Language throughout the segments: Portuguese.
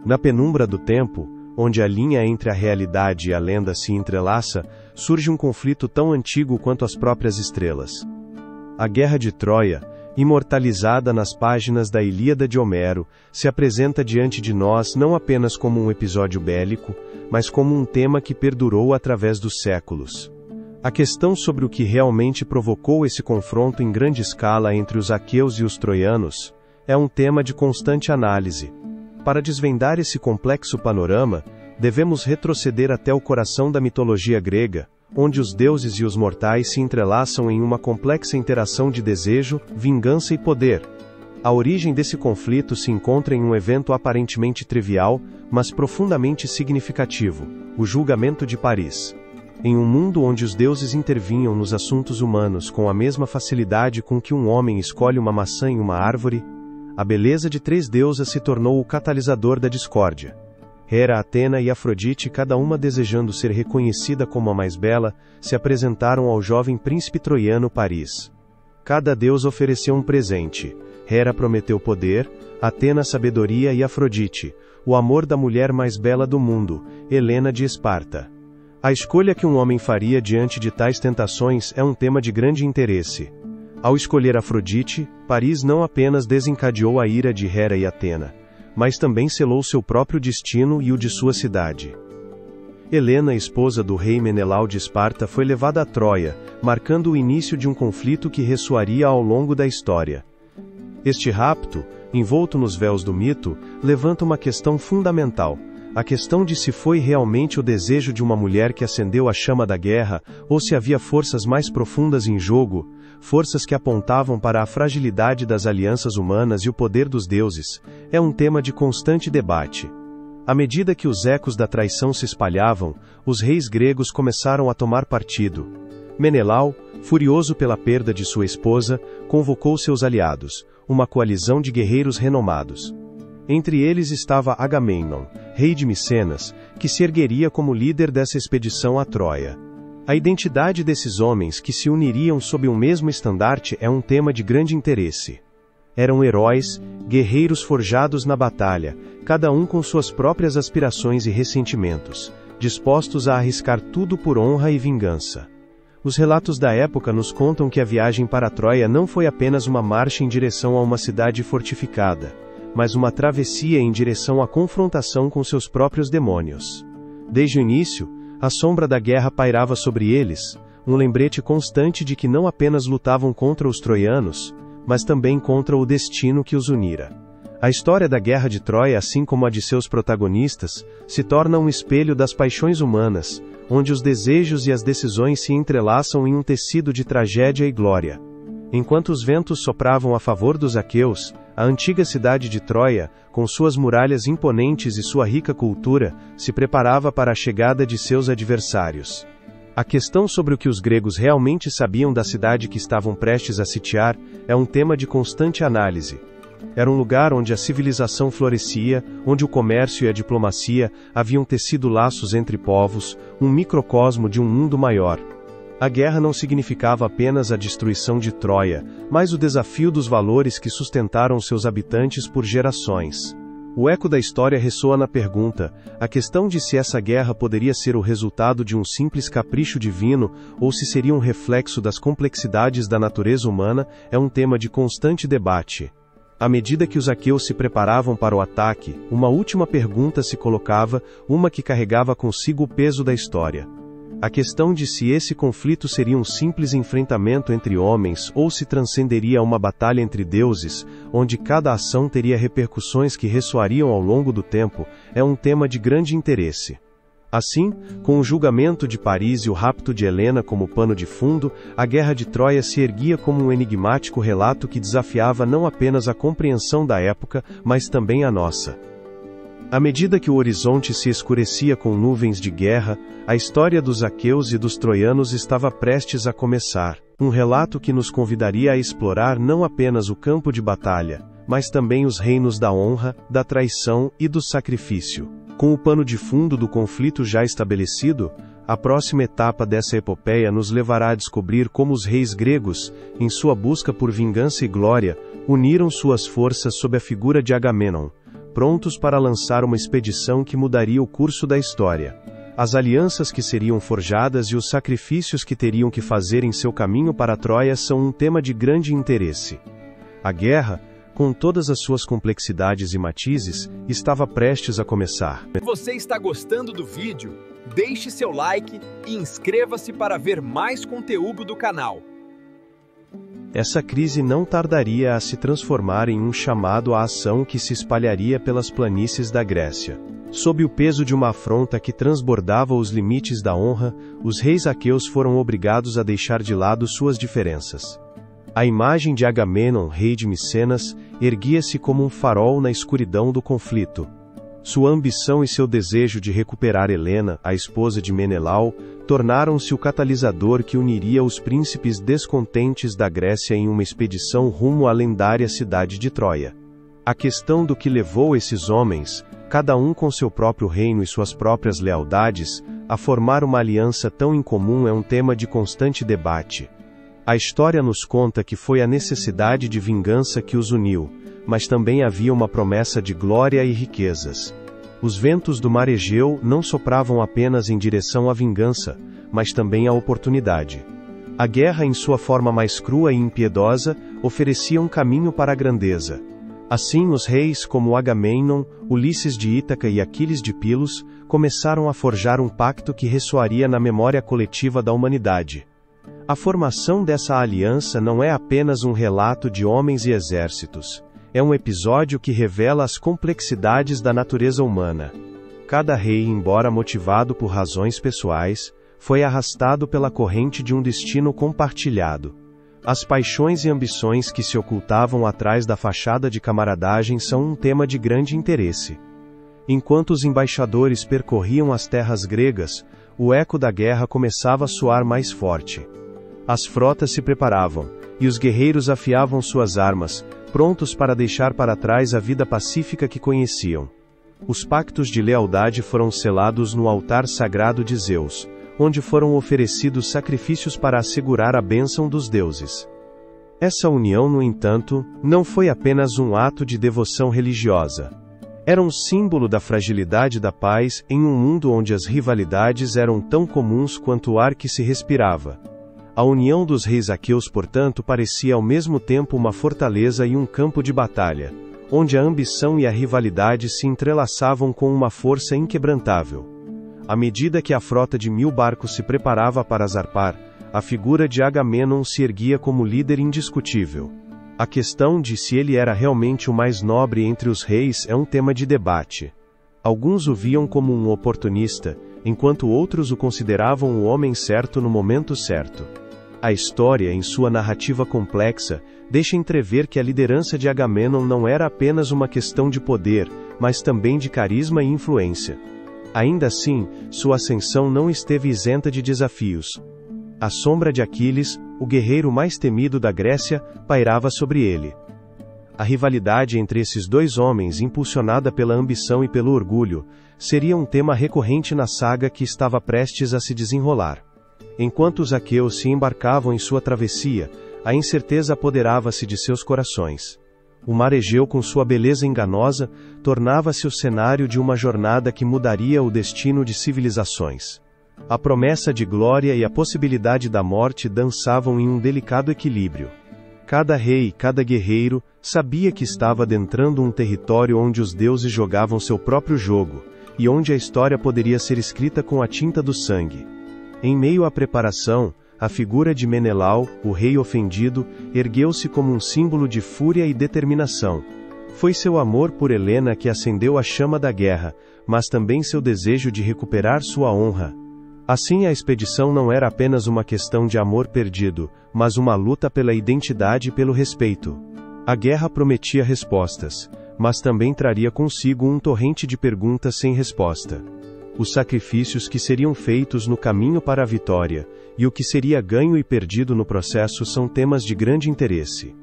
Na penumbra do tempo, onde a linha entre a realidade e a lenda se entrelaça, surge um conflito tão antigo quanto as próprias estrelas. A Guerra de Troia, imortalizada nas páginas da Ilíada de Homero, se apresenta diante de nós não apenas como um episódio bélico, mas como um tema que perdurou através dos séculos. A questão sobre o que realmente provocou esse confronto em grande escala entre os aqueus e os troianos é um tema de constante análise. Para desvendar esse complexo panorama, devemos retroceder até o coração da mitologia grega, onde os deuses e os mortais se entrelaçam em uma complexa interação de desejo, vingança e poder. A origem desse conflito se encontra em um evento aparentemente trivial, mas profundamente significativo: o julgamento de Paris. Em um mundo onde os deuses intervinham nos assuntos humanos com a mesma facilidade com que um homem escolhe uma maçã em uma árvore, a beleza de 3 deusas se tornou o catalisador da discórdia. Hera, Atena e Afrodite, cada uma desejando ser reconhecida como a mais bela, se apresentaram ao jovem príncipe troiano Paris. Cada deus ofereceu um presente. Hera prometeu poder, Atena sabedoria e Afrodite, o amor da mulher mais bela do mundo, Helena de Esparta. A escolha que um homem faria diante de tais tentações é um tema de grande interesse. Ao escolher Afrodite, Paris não apenas desencadeou a ira de Hera e Atena, mas também selou seu próprio destino e o de sua cidade. Helena, esposa do rei Menelau de Esparta, foi levada a Troia, marcando o início de um conflito que ressoaria ao longo da história. Este rapto, envolto nos véus do mito, levanta uma questão fundamental: a questão de se foi realmente o desejo de uma mulher que acendeu a chama da guerra, ou se havia forças mais profundas em jogo, forças que apontavam para a fragilidade das alianças humanas e o poder dos deuses. É um tema de constante debate. À medida que os ecos da traição se espalhavam, os reis gregos começaram a tomar partido. Menelau, furioso pela perda de sua esposa, convocou seus aliados, uma coalizão de guerreiros renomados. Entre eles estava Agamemnon, rei de Micenas, que se ergueria como líder dessa expedição a Troia. A identidade desses homens que se uniriam sob um mesmo estandarte é um tema de grande interesse. Eram heróis, guerreiros forjados na batalha, cada um com suas próprias aspirações e ressentimentos, dispostos a arriscar tudo por honra e vingança. Os relatos da época nos contam que a viagem para Troia não foi apenas uma marcha em direção a uma cidade fortificada, mas uma travessia em direção à confrontação com seus próprios demônios. Desde o início, a sombra da guerra pairava sobre eles, um lembrete constante de que não apenas lutavam contra os troianos, mas também contra o destino que os unira. A história da Guerra de Troia, assim como a de seus protagonistas, se torna um espelho das paixões humanas, onde os desejos e as decisões se entrelaçam em um tecido de tragédia e glória. Enquanto os ventos sopravam a favor dos aqueus, a antiga cidade de Troia, com suas muralhas imponentes e sua rica cultura, se preparava para a chegada de seus adversários. A questão sobre o que os gregos realmente sabiam da cidade que estavam prestes a sitiar é um tema de constante análise. Era um lugar onde a civilização florescia, onde o comércio e a diplomacia haviam tecido laços entre povos, um microcosmo de um mundo maior. A guerra não significava apenas a destruição de Troia, mas o desafio dos valores que sustentaram seus habitantes por gerações. O eco da história ressoa na pergunta: a questão de se essa guerra poderia ser o resultado de um simples capricho divino, ou se seria um reflexo das complexidades da natureza humana, é um tema de constante debate. À medida que os aqueus se preparavam para o ataque, uma última pergunta se colocava, uma que carregava consigo o peso da história. A questão de se esse conflito seria um simples enfrentamento entre homens ou se transcenderia a uma batalha entre deuses, onde cada ação teria repercussões que ressoariam ao longo do tempo, é um tema de grande interesse. Assim, com o julgamento de Paris e o rapto de Helena como pano de fundo, a Guerra de Troia se erguia como um enigmático relato que desafiava não apenas a compreensão da época, mas também a nossa. À medida que o horizonte se escurecia com nuvens de guerra, a história dos aqueus e dos troianos estava prestes a começar. Um relato que nos convidaria a explorar não apenas o campo de batalha, mas também os reinos da honra, da traição e do sacrifício. Com o pano de fundo do conflito já estabelecido, a próxima etapa dessa epopeia nos levará a descobrir como os reis gregos, em sua busca por vingança e glória, uniram suas forças sob a figura de Agamemnon, prontos para lançar uma expedição que mudaria o curso da história. As alianças que seriam forjadas e os sacrifícios que teriam que fazer em seu caminho para Troia são um tema de grande interesse. A guerra, com todas as suas complexidades e matizes, estava prestes a começar. Se você está gostando do vídeo, deixe seu like e inscreva-se para ver mais conteúdo do canal. Essa crise não tardaria a se transformar em um chamado à ação que se espalharia pelas planícies da Grécia. Sob o peso de uma afronta que transbordava os limites da honra, os reis aqueus foram obrigados a deixar de lado suas diferenças. A imagem de Agamenon, rei de Micenas, erguia-se como um farol na escuridão do conflito. Sua ambição e seu desejo de recuperar Helena, a esposa de Menelau, tornaram-se o catalisador que uniria os príncipes descontentes da Grécia em uma expedição rumo à lendária cidade de Troia. A questão do que levou esses homens, cada um com seu próprio reino e suas próprias lealdades, a formar uma aliança tão incomum é um tema de constante debate. A história nos conta que foi a necessidade de vingança que os uniu, mas também havia uma promessa de glória e riquezas. Os ventos do mar Egeu não sopravam apenas em direção à vingança, mas também à oportunidade. A guerra, em sua forma mais crua e impiedosa, oferecia um caminho para a grandeza. Assim, os reis como Agamenon, Ulisses de Ítaca e Aquiles de Pilos, começaram a forjar um pacto que ressoaria na memória coletiva da humanidade. A formação dessa aliança não é apenas um relato de homens e exércitos. É um episódio que revela as complexidades da natureza humana. Cada rei, embora motivado por razões pessoais, foi arrastado pela corrente de um destino compartilhado. As paixões e ambições que se ocultavam atrás da fachada de camaradagem são um tema de grande interesse. Enquanto os embaixadores percorriam as terras gregas, o eco da guerra começava a soar mais forte. As frotas se preparavam, e os guerreiros afiavam suas armas, prontos para deixar para trás a vida pacífica que conheciam. Os pactos de lealdade foram selados no altar sagrado de Zeus, onde foram oferecidos sacrifícios para assegurar a bênção dos deuses. Essa união, no entanto, não foi apenas um ato de devoção religiosa. Era um símbolo da fragilidade da paz em um mundo onde as rivalidades eram tão comuns quanto o ar que se respirava. A união dos reis aqueus, portanto, parecia ao mesmo tempo uma fortaleza e um campo de batalha, onde a ambição e a rivalidade se entrelaçavam com uma força inquebrantável. À medida que a frota de 1000 barcos se preparava para zarpar, a figura de Agamenon se erguia como líder indiscutível. A questão de se ele era realmente o mais nobre entre os reis é um tema de debate. Alguns o viam como um oportunista, enquanto outros o consideravam o homem certo no momento certo. A história, em sua narrativa complexa, deixa entrever que a liderança de Agamenon não era apenas uma questão de poder, mas também de carisma e influência. Ainda assim, sua ascensão não esteve isenta de desafios. A sombra de Aquiles, o guerreiro mais temido da Grécia, pairava sobre ele. A rivalidade entre esses dois homens, impulsionada pela ambição e pelo orgulho, seria um tema recorrente na saga que estava prestes a se desenrolar. Enquanto os aqueus se embarcavam em sua travessia, a incerteza apoderava-se de seus corações. O mar Egeu, com sua beleza enganosa, tornava-se o cenário de uma jornada que mudaria o destino de civilizações. A promessa de glória e a possibilidade da morte dançavam em um delicado equilíbrio. Cada rei e cada guerreiro sabia que estava adentrando um território onde os deuses jogavam seu próprio jogo, e onde a história poderia ser escrita com a tinta do sangue. Em meio à preparação, a figura de Menelau, o rei ofendido, ergueu-se como um símbolo de fúria e determinação. Foi seu amor por Helena que acendeu a chama da guerra, mas também seu desejo de recuperar sua honra. Assim, a expedição não era apenas uma questão de amor perdido, mas uma luta pela identidade e pelo respeito. A guerra prometia respostas, mas também traria consigo um torrente de perguntas sem resposta. Os sacrifícios que seriam feitos no caminho para a vitória, e o que seria ganho e perdido no processo são temas de grande interesse.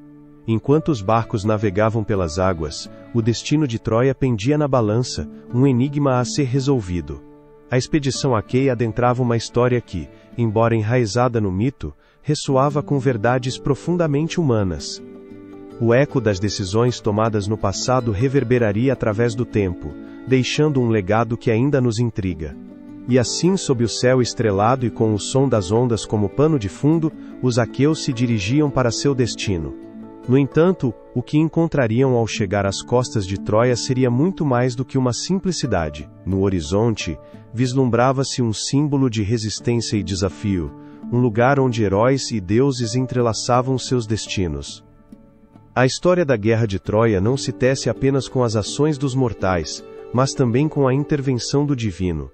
Enquanto os barcos navegavam pelas águas, o destino de Troia pendia na balança, um enigma a ser resolvido. A expedição aqueia adentrava uma história que, embora enraizada no mito, ressoava com verdades profundamente humanas. o eco das decisões tomadas no passado reverberaria através do tempo, deixando um legado que ainda nos intriga. E assim, sob o céu estrelado e com o som das ondas como pano de fundo, os aqueus se dirigiam para seu destino. No entanto, o que encontrariam ao chegar às costas de Troia seria muito mais do que uma simples cidade. No horizonte, vislumbrava-se um símbolo de resistência e desafio, um lugar onde heróis e deuses entrelaçavam seus destinos. A história da Guerra de Troia não se tece apenas com as ações dos mortais, mas também com a intervenção do divino.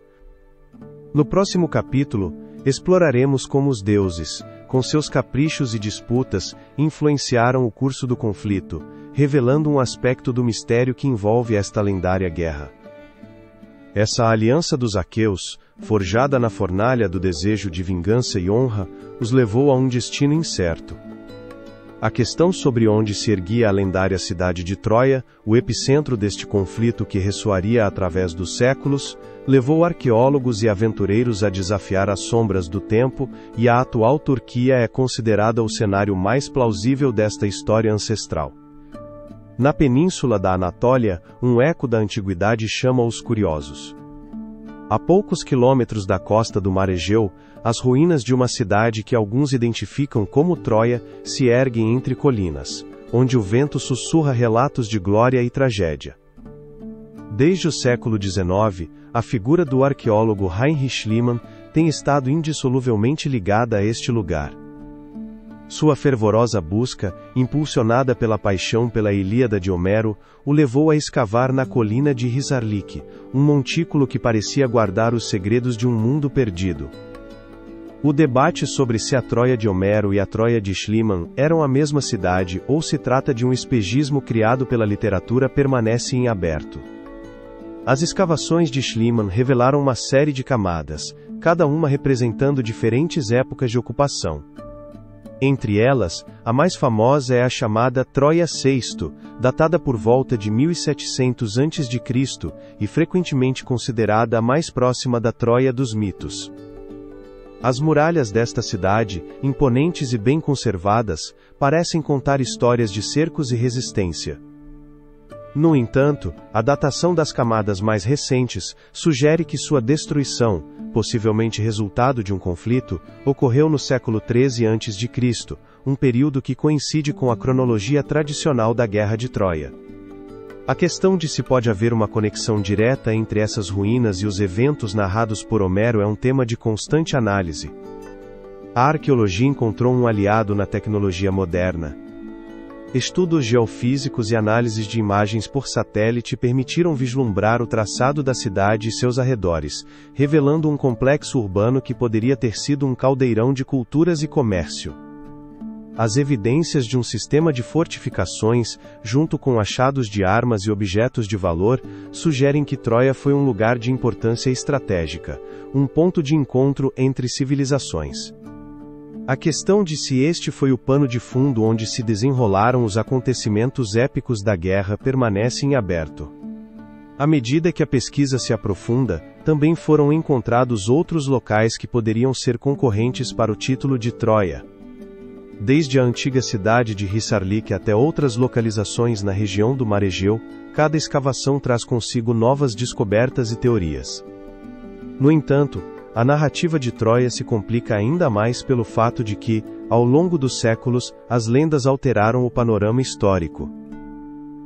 No próximo capítulo, exploraremos como os deuses, com seus caprichos e disputas, influenciaram o curso do conflito, revelando um aspecto do mistério que envolve esta lendária guerra. Essa aliança dos aqueus, forjada na fornalha do desejo de vingança e honra, os levou a um destino incerto. A questão sobre onde se erguia a lendária cidade de Troia, o epicentro deste conflito que ressoaria através dos séculos, levou arqueólogos e aventureiros a desafiar as sombras do tempo, e a atual Turquia é considerada o cenário mais plausível desta história ancestral. Na península da Anatólia, um eco da antiguidade chama os curiosos. A poucos quilômetros da costa do Mar Egeu, as ruínas de uma cidade que alguns identificam como Troia se erguem entre colinas, onde o vento sussurra relatos de glória e tragédia. Desde o século XIX, a figura do arqueólogo Heinrich Schliemann tem estado indissoluvelmente ligada a este lugar. Sua fervorosa busca, impulsionada pela paixão pela Ilíada de Homero, o levou a escavar na colina de Hisarlik, um montículo que parecia guardar os segredos de um mundo perdido. O debate sobre se a Troia de Homero e a Troia de Schliemann eram a mesma cidade ou se trata de um espejismo criado pela literatura permanece em aberto. As escavações de Schliemann revelaram uma série de camadas, cada uma representando diferentes épocas de ocupação. Entre elas, a mais famosa é a chamada Troia VI, datada por volta de 1700 a.C. e frequentemente considerada a mais próxima da Troia dos mitos. As muralhas desta cidade, imponentes e bem conservadas, parecem contar histórias de cercos e resistência. No entanto, a datação das camadas mais recentes sugere que sua destruição, possivelmente resultado de um conflito, ocorreu no século XIII a.C., um período que coincide com a cronologia tradicional da Guerra de Troia. A questão de se pode haver uma conexão direta entre essas ruínas e os eventos narrados por Homero é um tema de constante análise. A arqueologia encontrou um aliado na tecnologia moderna. Estudos geofísicos e análises de imagens por satélite permitiram vislumbrar o traçado da cidade e seus arredores, revelando um complexo urbano que poderia ter sido um caldeirão de culturas e comércio. As evidências de um sistema de fortificações, junto com achados de armas e objetos de valor, sugerem que Troia foi um lugar de importância estratégica, um ponto de encontro entre civilizações. A questão de se este foi o pano de fundo onde se desenrolaram os acontecimentos épicos da guerra permanece em aberto. À medida que a pesquisa se aprofunda, também foram encontrados outros locais que poderiam ser concorrentes para o título de Troia. Desde a antiga cidade de Hisarlik até outras localizações na região do Mar Egeu, cada escavação traz consigo novas descobertas e teorias. No entanto, a narrativa de Troia se complica ainda mais pelo fato de que, ao longo dos séculos, as lendas alteraram o panorama histórico.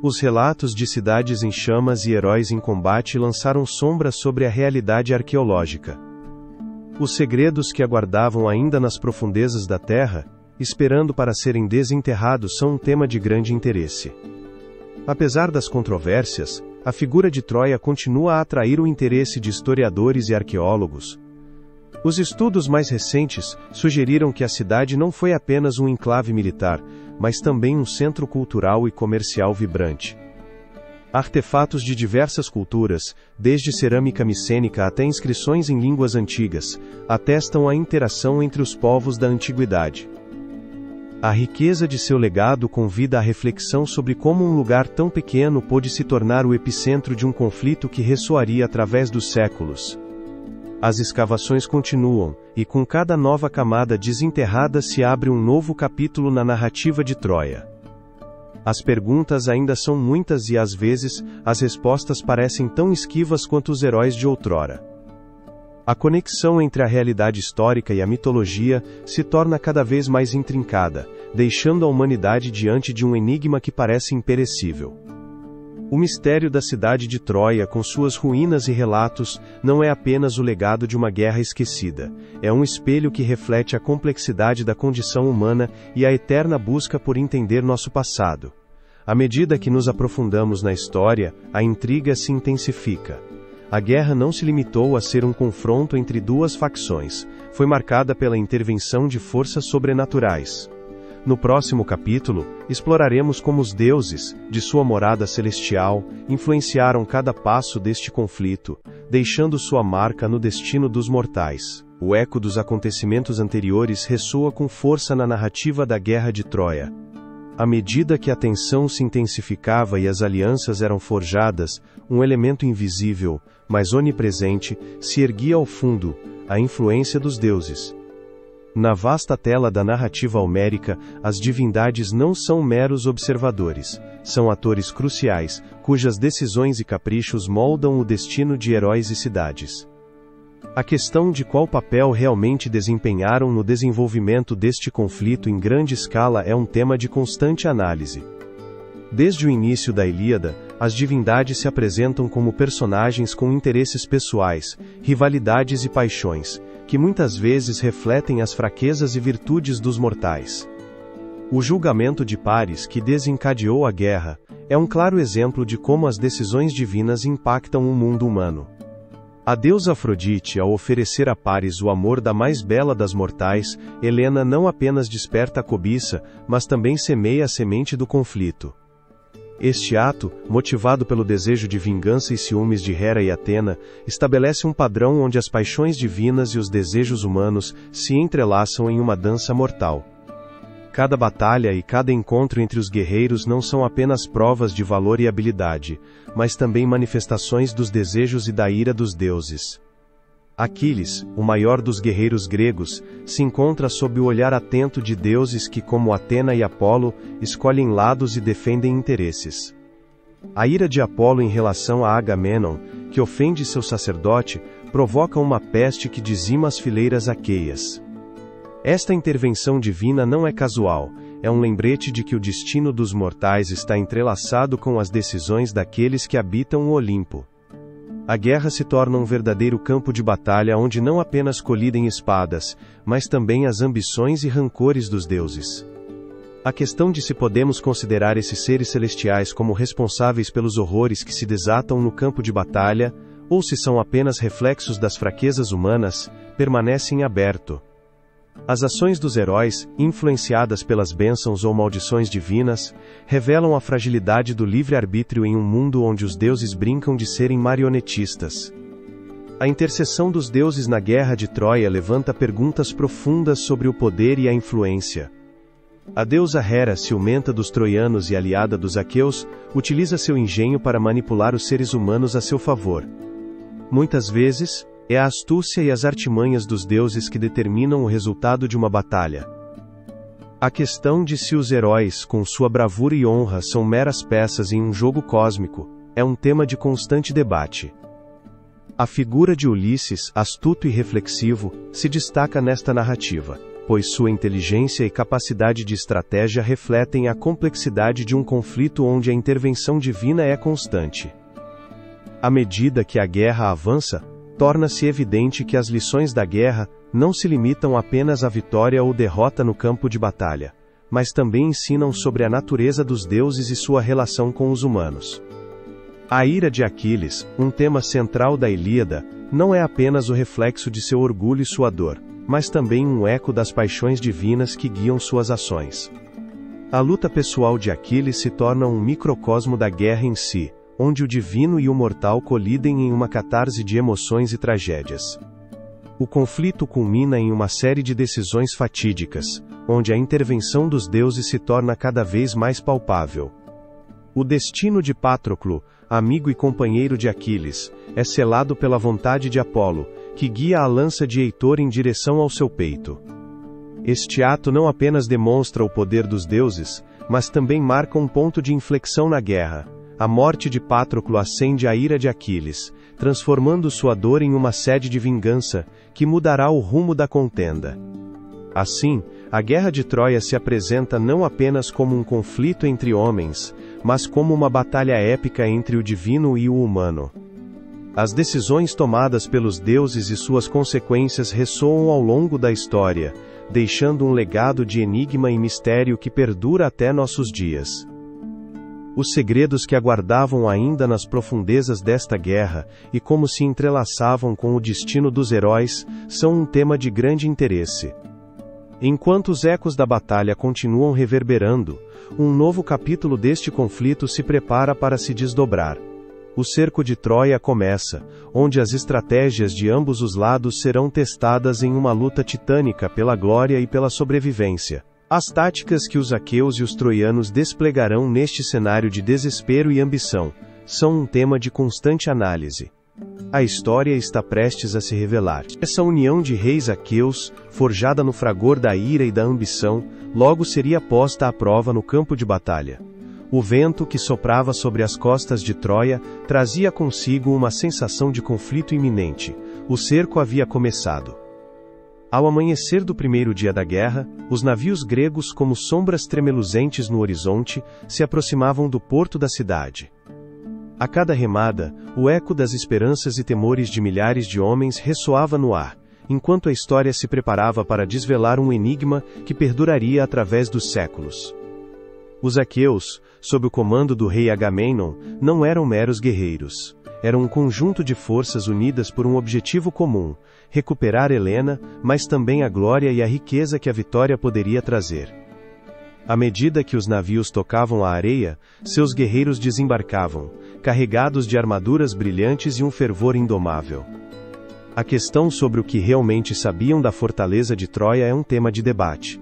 Os relatos de cidades em chamas e heróis em combate lançaram sombras sobre a realidade arqueológica. Os segredos que aguardavam ainda nas profundezas da terra, esperando para serem desenterrados, são um tema de grande interesse. Apesar das controvérsias, a figura de Troia continua a atrair o interesse de historiadores e arqueólogos. Os estudos mais recentes sugeriram que a cidade não foi apenas um enclave militar, mas também um centro cultural e comercial vibrante. Artefatos de diversas culturas, desde cerâmica micênica até inscrições em línguas antigas, atestam a interação entre os povos da antiguidade. A riqueza de seu legado convida à reflexão sobre como um lugar tão pequeno pôde se tornar o epicentro de um conflito que ressoaria através dos séculos. As escavações continuam, e com cada nova camada desenterrada se abre um novo capítulo na narrativa de Troia. As perguntas ainda são muitas e às vezes, as respostas parecem tão esquivas quanto os heróis de outrora. A conexão entre a realidade histórica e a mitologia se torna cada vez mais intrincada, deixando a humanidade diante de um enigma que parece imperecível. O mistério da cidade de Troia, com suas ruínas e relatos, não é apenas o legado de uma guerra esquecida, é um espelho que reflete a complexidade da condição humana e a eterna busca por entender nosso passado. À medida que nos aprofundamos na história, a intriga se intensifica. A guerra não se limitou a ser um confronto entre duas facções, foi marcada pela intervenção de forças sobrenaturais. No próximo capítulo, exploraremos como os deuses, de sua morada celestial, influenciaram cada passo deste conflito, deixando sua marca no destino dos mortais. O eco dos acontecimentos anteriores ressoa com força na narrativa da Guerra de Troia. À medida que a tensão se intensificava e as alianças eram forjadas, um elemento invisível, mas onipresente, se erguia ao fundo, a influência dos deuses. Na vasta tela da narrativa homérica, as divindades não são meros observadores, são atores cruciais, cujas decisões e caprichos moldam o destino de heróis e cidades. A questão de qual papel realmente desempenharam no desenvolvimento deste conflito em grande escala é um tema de constante análise. Desde o início da Ilíada, as divindades se apresentam como personagens com interesses pessoais, rivalidades e paixões, que muitas vezes refletem as fraquezas e virtudes dos mortais. O julgamento de Paris, que desencadeou a guerra, é um claro exemplo de como as decisões divinas impactam o mundo humano. A deusa Afrodite, ao oferecer a Paris o amor da mais bela das mortais, Helena não apenas desperta a cobiça, mas também semeia a semente do conflito. Este ato, motivado pelo desejo de vingança e ciúmes de Hera e Atena, estabelece um padrão onde as paixões divinas e os desejos humanos se entrelaçam em uma dança mortal. Cada batalha e cada encontro entre os guerreiros não são apenas provas de valor e habilidade, mas também manifestações dos desejos e da ira dos deuses. Aquiles, o maior dos guerreiros gregos, se encontra sob o olhar atento de deuses que, como Atena e Apolo, escolhem lados e defendem interesses. A ira de Apolo em relação a Agamenon, que ofende seu sacerdote, provoca uma peste que dizima as fileiras aqueias. Esta intervenção divina não é casual, é um lembrete de que o destino dos mortais está entrelaçado com as decisões daqueles que habitam o Olimpo. A guerra se torna um verdadeiro campo de batalha onde não apenas colidem espadas, mas também as ambições e rancores dos deuses. A questão de se podemos considerar esses seres celestiais como responsáveis pelos horrores que se desatam no campo de batalha, ou se são apenas reflexos das fraquezas humanas, permanece em aberto. As ações dos heróis, influenciadas pelas bênçãos ou maldições divinas, revelam a fragilidade do livre-arbítrio em um mundo onde os deuses brincam de serem marionetistas. A intercessão dos deuses na Guerra de Troia levanta perguntas profundas sobre o poder e a influência. A deusa Hera, ciumenta dos troianos e aliada dos aqueus, utiliza seu engenho para manipular os seres humanos a seu favor. Muitas vezes, é a astúcia e as artimanhas dos deuses que determinam o resultado de uma batalha. A questão de se os heróis, com sua bravura e honra, são meras peças em um jogo cósmico, é um tema de constante debate. A figura de Ulisses, astuto e reflexivo, se destaca nesta narrativa, pois sua inteligência e capacidade de estratégia refletem a complexidade de um conflito onde a intervenção divina é constante. À medida que a guerra avança, torna-se evidente que as lições da guerra não se limitam apenas à vitória ou derrota no campo de batalha, mas também ensinam sobre a natureza dos deuses e sua relação com os humanos. A ira de Aquiles, um tema central da Ilíada, não é apenas o reflexo de seu orgulho e sua dor, mas também um eco das paixões divinas que guiam suas ações. A luta pessoal de Aquiles se torna um microcosmo da guerra em si, onde o divino e o mortal colidem em uma catarse de emoções e tragédias. O conflito culmina em uma série de decisões fatídicas, onde a intervenção dos deuses se torna cada vez mais palpável. O destino de Patroclo, amigo e companheiro de Aquiles, é selado pela vontade de Apolo, que guia a lança de Heitor em direção ao seu peito. Este ato não apenas demonstra o poder dos deuses, mas também marca um ponto de inflexão na guerra. A morte de Patroclo acende a ira de Aquiles, transformando sua dor em uma sede de vingança, que mudará o rumo da contenda. Assim, a Guerra de Troia se apresenta não apenas como um conflito entre homens, mas como uma batalha épica entre o divino e o humano. As decisões tomadas pelos deuses e suas consequências ressoam ao longo da história, deixando um legado de enigma e mistério que perdura até nossos dias. Os segredos que aguardavam ainda nas profundezas desta guerra, e como se entrelaçavam com o destino dos heróis, são um tema de grande interesse. Enquanto os ecos da batalha continuam reverberando, um novo capítulo deste conflito se prepara para se desdobrar. O cerco de Troia começa, onde as estratégias de ambos os lados serão testadas em uma luta titânica pela glória e pela sobrevivência. As táticas que os aqueus e os troianos desplegarão neste cenário de desespero e ambição são um tema de constante análise. A história está prestes a se revelar. Essa união de reis aqueus, forjada no fragor da ira e da ambição, logo seria posta à prova no campo de batalha. O vento que soprava sobre as costas de Troia trazia consigo uma sensação de conflito iminente. O cerco havia começado. Ao amanhecer do primeiro dia da guerra, os navios gregos, como sombras tremeluzentes no horizonte, se aproximavam do porto da cidade. A cada remada, o eco das esperanças e temores de milhares de homens ressoava no ar, enquanto a história se preparava para desvelar um enigma que perduraria através dos séculos. Os aqueus, sob o comando do rei Agamemnon, não eram meros guerreiros. Eram um conjunto de forças unidas por um objetivo comum: recuperar Helena, mas também a glória e a riqueza que a vitória poderia trazer. À medida que os navios tocavam a areia, seus guerreiros desembarcavam, carregados de armaduras brilhantes e um fervor indomável. A questão sobre o que realmente sabiam da fortaleza de Troia é um tema de debate.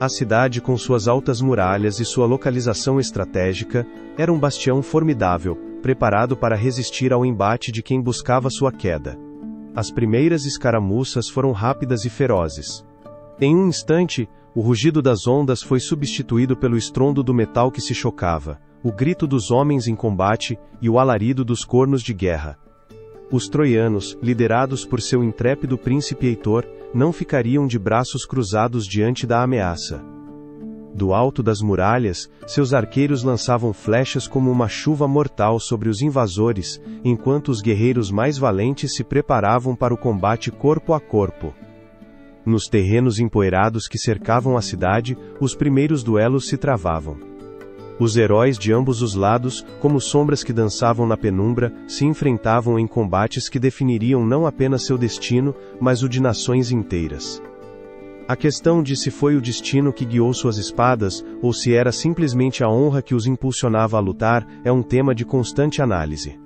A cidade, com suas altas muralhas e sua localização estratégica, era um bastião formidável, preparado para resistir ao embate de quem buscava sua queda. As primeiras escaramuças foram rápidas e ferozes. Em um instante, o rugido das ondas foi substituído pelo estrondo do metal que se chocava, o grito dos homens em combate e o alarido dos cornos de guerra. Os troianos, liderados por seu intrépido príncipe Heitor, não ficariam de braços cruzados diante da ameaça. Do alto das muralhas, seus arqueiros lançavam flechas como uma chuva mortal sobre os invasores, enquanto os guerreiros mais valentes se preparavam para o combate corpo a corpo. Nos terrenos empoeirados que cercavam a cidade, os primeiros duelos se travavam. Os heróis de ambos os lados, como sombras que dançavam na penumbra, se enfrentavam em combates que definiriam não apenas seu destino, mas o de nações inteiras. A questão de se foi o destino que guiou suas espadas, ou se era simplesmente a honra que os impulsionava a lutar, é um tema de constante análise.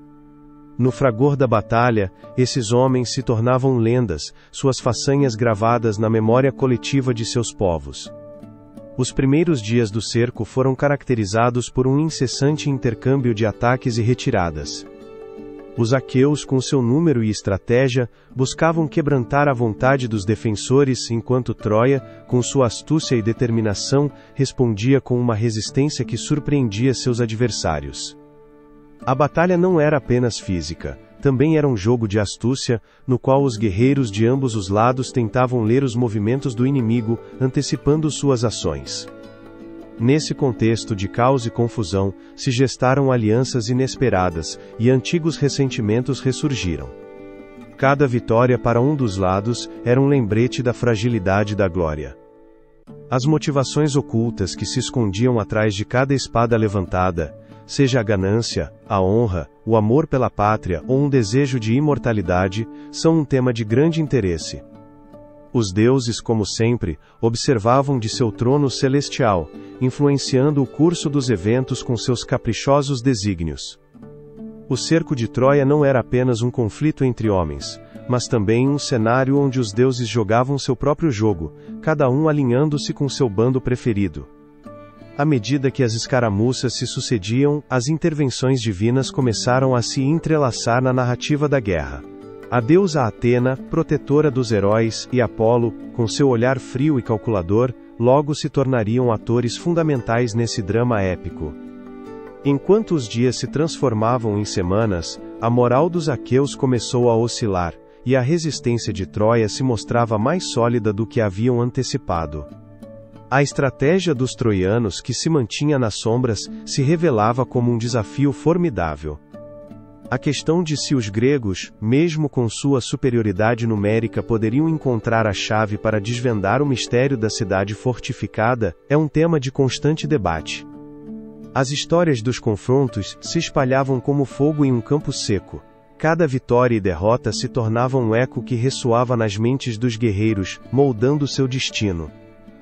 No fragor da batalha, esses homens se tornavam lendas, suas façanhas gravadas na memória coletiva de seus povos. Os primeiros dias do cerco foram caracterizados por um incessante intercâmbio de ataques e retiradas. Os aqueus, com seu número e estratégia, buscavam quebrantar a vontade dos defensores, enquanto Troia, com sua astúcia e determinação, respondia com uma resistência que surpreendia seus adversários. A batalha não era apenas física, também era um jogo de astúcia, no qual os guerreiros de ambos os lados tentavam ler os movimentos do inimigo, antecipando suas ações. Nesse contexto de caos e confusão, se gestaram alianças inesperadas, e antigos ressentimentos ressurgiram. Cada vitória para um dos lados era um lembrete da fragilidade da glória. As motivações ocultas que se escondiam atrás de cada espada levantada, seja a ganância, a honra, o amor pela pátria ou um desejo de imortalidade, são um tema de grande interesse. Os deuses, como sempre, observavam de seu trono celestial, influenciando o curso dos eventos com seus caprichosos desígnios. O cerco de Troia não era apenas um conflito entre homens, mas também um cenário onde os deuses jogavam seu próprio jogo, cada um alinhando-se com seu bando preferido. À medida que as escaramuças se sucediam, as intervenções divinas começaram a se entrelaçar na narrativa da guerra. A deusa Atena, protetora dos heróis, e Apolo, com seu olhar frio e calculador, logo se tornariam atores fundamentais nesse drama épico. Enquanto os dias se transformavam em semanas, a moral dos aqueus começou a oscilar, e a resistência de Troia se mostrava mais sólida do que haviam antecipado. A estratégia dos troianos, que se mantinha nas sombras, se revelava como um desafio formidável. A questão de se os gregos, mesmo com sua superioridade numérica, poderiam encontrar a chave para desvendar o mistério da cidade fortificada, é um tema de constante debate. As histórias dos confrontos se espalhavam como fogo em um campo seco. Cada vitória e derrota se tornava um eco que ressoava nas mentes dos guerreiros, moldando seu destino.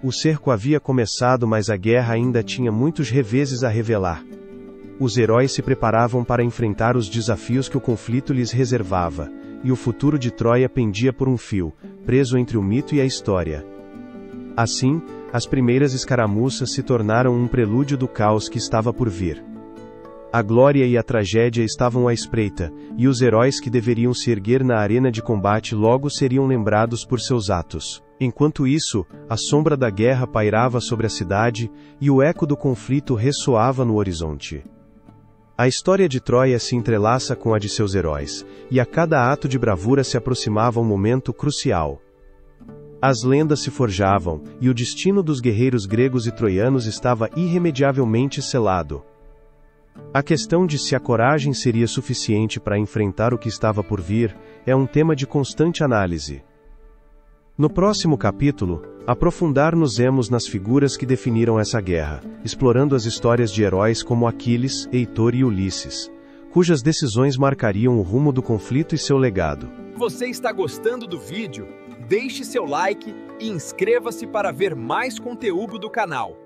O cerco havia começado, mas a guerra ainda tinha muitos reveses a revelar. Os heróis se preparavam para enfrentar os desafios que o conflito lhes reservava, e o futuro de Troia pendia por um fio, preso entre o mito e a história. Assim, as primeiras escaramuças se tornaram um prelúdio do caos que estava por vir. A glória e a tragédia estavam à espreita, e os heróis que deveriam se erguer na arena de combate logo seriam lembrados por seus atos. Enquanto isso, a sombra da guerra pairava sobre a cidade, e o eco do conflito ressoava no horizonte. A história de Troia se entrelaça com a de seus heróis, e a cada ato de bravura se aproximava um momento crucial. As lendas se forjavam, e o destino dos guerreiros gregos e troianos estava irremediavelmente selado. A questão de se a coragem seria suficiente para enfrentar o que estava por vir, é um tema de constante análise. No próximo capítulo, aprofundar-nos-emos nas figuras que definiram essa guerra, explorando as histórias de heróis como Aquiles, Heitor e Ulisses, cujas decisões marcariam o rumo do conflito e seu legado. Você está gostando do vídeo? Deixe seu like e inscreva-se para ver mais conteúdo do canal.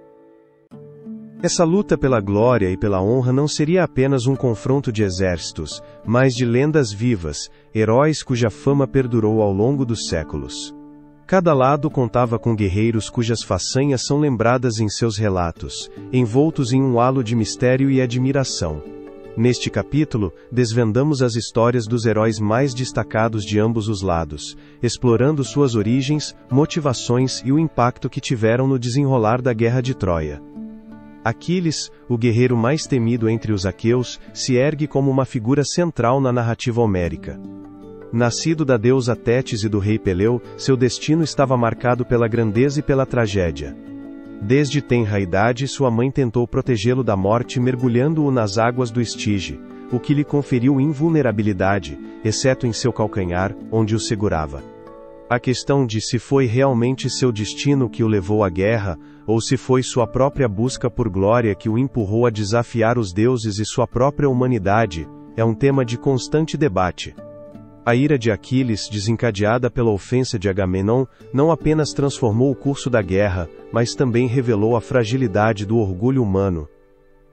Essa luta pela glória e pela honra não seria apenas um confronto de exércitos, mas de lendas vivas, heróis cuja fama perdurou ao longo dos séculos. Cada lado contava com guerreiros cujas façanhas são lembradas em seus relatos, envoltos em um halo de mistério e admiração. Neste capítulo, desvendamos as histórias dos heróis mais destacados de ambos os lados, explorando suas origens, motivações e o impacto que tiveram no desenrolar da Guerra de Troia. Aquiles, o guerreiro mais temido entre os aqueus, se ergue como uma figura central na narrativa homérica. Nascido da deusa Tétis e do rei Peleu, seu destino estava marcado pela grandeza e pela tragédia. Desde tenra idade, sua mãe tentou protegê-lo da morte mergulhando-o nas águas do Estige, o que lhe conferiu invulnerabilidade, exceto em seu calcanhar, onde o segurava. A questão de se foi realmente seu destino que o levou à guerra, ou se foi sua própria busca por glória que o empurrou a desafiar os deuses e sua própria humanidade, é um tema de constante debate. A ira de Aquiles, desencadeada pela ofensa de Agamenon, não apenas transformou o curso da guerra, mas também revelou a fragilidade do orgulho humano.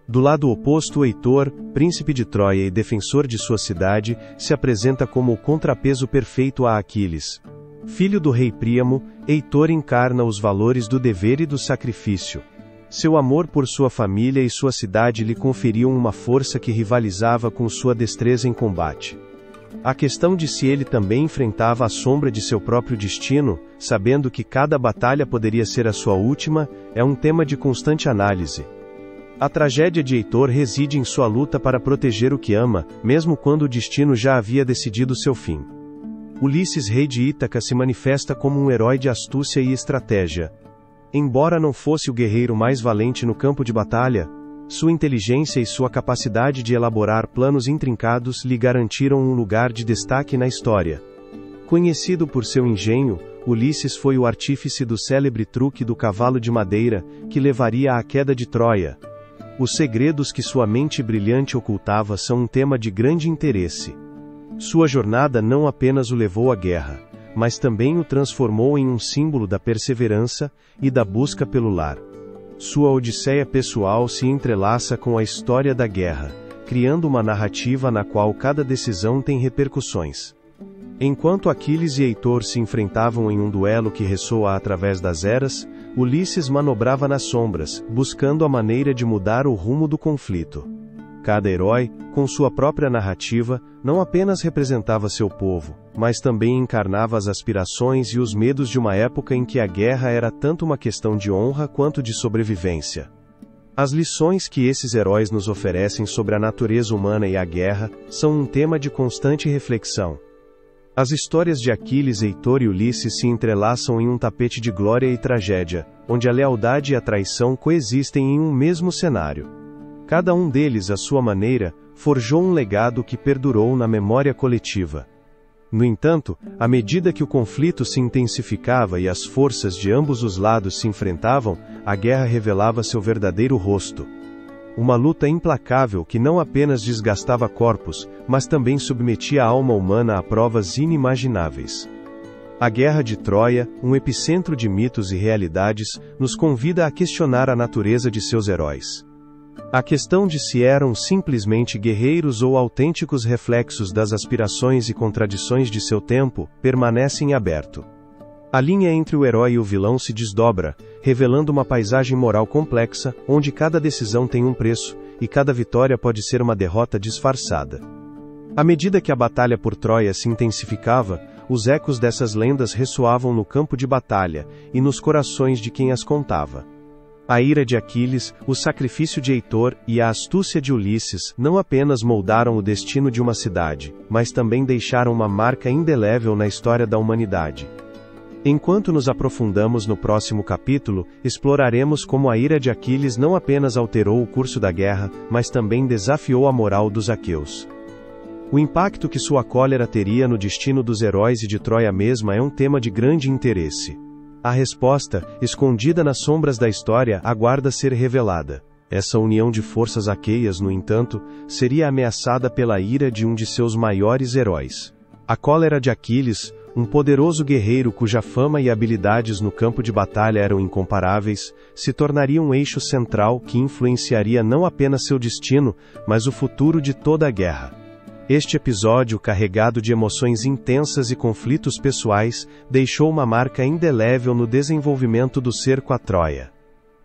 Do lado oposto, Heitor, príncipe de Troia e defensor de sua cidade, se apresenta como o contrapeso perfeito a Aquiles. Filho do rei Príamo, Heitor encarna os valores do dever e do sacrifício. Seu amor por sua família e sua cidade lhe conferiam uma força que rivalizava com sua destreza em combate. A questão de se ele também enfrentava a sombra de seu próprio destino, sabendo que cada batalha poderia ser a sua última, é um tema de constante análise. A tragédia de Heitor reside em sua luta para proteger o que ama, mesmo quando o destino já havia decidido seu fim. Ulisses, rei de Ítaca, se manifesta como um herói de astúcia e estratégia. Embora não fosse o guerreiro mais valente no campo de batalha, sua inteligência e sua capacidade de elaborar planos intrincados lhe garantiram um lugar de destaque na história. Conhecido por seu engenho, Ulisses foi o artífice do célebre truque do cavalo de madeira, que levaria à queda de Troia. Os segredos que sua mente brilhante ocultava são um tema de grande interesse. Sua jornada não apenas o levou à guerra, mas também o transformou em um símbolo da perseverança e da busca pelo lar. Sua odisseia pessoal se entrelaça com a história da guerra, criando uma narrativa na qual cada decisão tem repercussões. Enquanto Aquiles e Heitor se enfrentavam em um duelo que ressoa através das eras, Ulisses manobrava nas sombras, buscando a maneira de mudar o rumo do conflito. Cada herói, com sua própria narrativa, não apenas representava seu povo, mas também encarnava as aspirações e os medos de uma época em que a guerra era tanto uma questão de honra quanto de sobrevivência. As lições que esses heróis nos oferecem sobre a natureza humana e a guerra são um tema de constante reflexão. As histórias de Aquiles, Heitor e Ulisses se entrelaçam em um tapete de glória e tragédia, onde a lealdade e a traição coexistem em um mesmo cenário. Cada um deles, à sua maneira, forjou um legado que perdurou na memória coletiva. No entanto, à medida que o conflito se intensificava e as forças de ambos os lados se enfrentavam, a guerra revelava seu verdadeiro rosto. Uma luta implacável que não apenas desgastava corpos, mas também submetia a alma humana a provas inimagináveis. A Guerra de Troia, um epicentro de mitos e realidades, nos convida a questionar a natureza de seus heróis. A questão de se eram simplesmente guerreiros ou autênticos reflexos das aspirações e contradições de seu tempo, permanece em aberto. A linha entre o herói e o vilão se desdobra, revelando uma paisagem moral complexa, onde cada decisão tem um preço, e cada vitória pode ser uma derrota disfarçada. À medida que a batalha por Troia se intensificava, os ecos dessas lendas ressoavam no campo de batalha, e nos corações de quem as contava. A ira de Aquiles, o sacrifício de Heitor e a astúcia de Ulisses não apenas moldaram o destino de uma cidade, mas também deixaram uma marca indelével na história da humanidade. Enquanto nos aprofundamos no próximo capítulo, exploraremos como a ira de Aquiles não apenas alterou o curso da guerra, mas também desafiou a moral dos aqueus. O impacto que sua cólera teria no destino dos heróis e de Troia mesma é um tema de grande interesse. A resposta, escondida nas sombras da história, aguarda ser revelada. Essa união de forças aqueias, no entanto, seria ameaçada pela ira de um de seus maiores heróis. A cólera de Aquiles, um poderoso guerreiro cuja fama e habilidades no campo de batalha eram incomparáveis, se tornaria um eixo central que influenciaria não apenas seu destino, mas o futuro de toda a guerra. Este episódio, carregado de emoções intensas e conflitos pessoais, deixou uma marca indelével no desenvolvimento do cerco a Troia.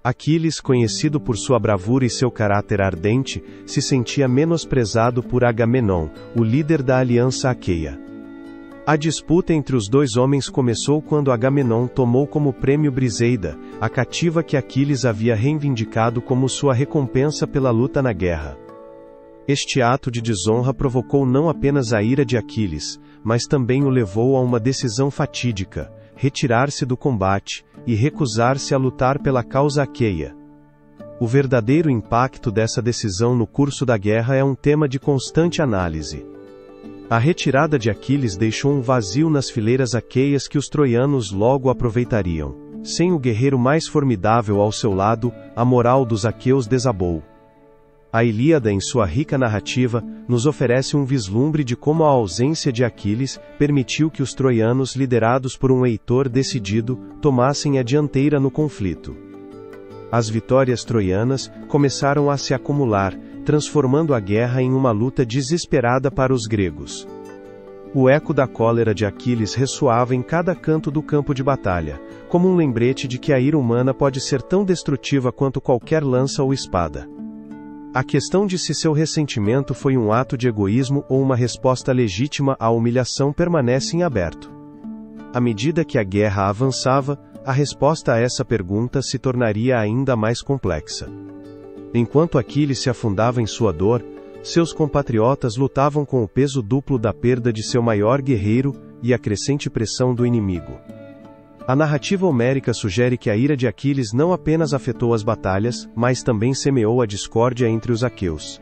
Aquiles, conhecido por sua bravura e seu caráter ardente, se sentia menosprezado por Agamenon, o líder da aliança aqueia. A disputa entre os dois homens começou quando Agamenon tomou como prêmio Briseida, a cativa que Aquiles havia reivindicado como sua recompensa pela luta na guerra. Este ato de desonra provocou não apenas a ira de Aquiles, mas também o levou a uma decisão fatídica: retirar-se do combate e recusar-se a lutar pela causa aqueia. O verdadeiro impacto dessa decisão no curso da guerra é um tema de constante análise. A retirada de Aquiles deixou um vazio nas fileiras aqueias que os troianos logo aproveitariam. Sem o guerreiro mais formidável ao seu lado, a moral dos aqueus desabou. A Ilíada, em sua rica narrativa, nos oferece um vislumbre de como a ausência de Aquiles permitiu que os troianos, liderados por um Heitor decidido, tomassem a dianteira no conflito. As vitórias troianas começaram a se acumular, transformando a guerra em uma luta desesperada para os gregos. O eco da cólera de Aquiles ressoava em cada canto do campo de batalha, como um lembrete de que a ira humana pode ser tão destrutiva quanto qualquer lança ou espada. A questão de se seu ressentimento foi um ato de egoísmo ou uma resposta legítima à humilhação permanece em aberto. À medida que a guerra avançava, a resposta a essa pergunta se tornaria ainda mais complexa. Enquanto Aquiles se afundava em sua dor, seus compatriotas lutavam com o peso duplo da perda de seu maior guerreiro e a crescente pressão do inimigo. A narrativa homérica sugere que a ira de Aquiles não apenas afetou as batalhas, mas também semeou a discórdia entre os aqueus.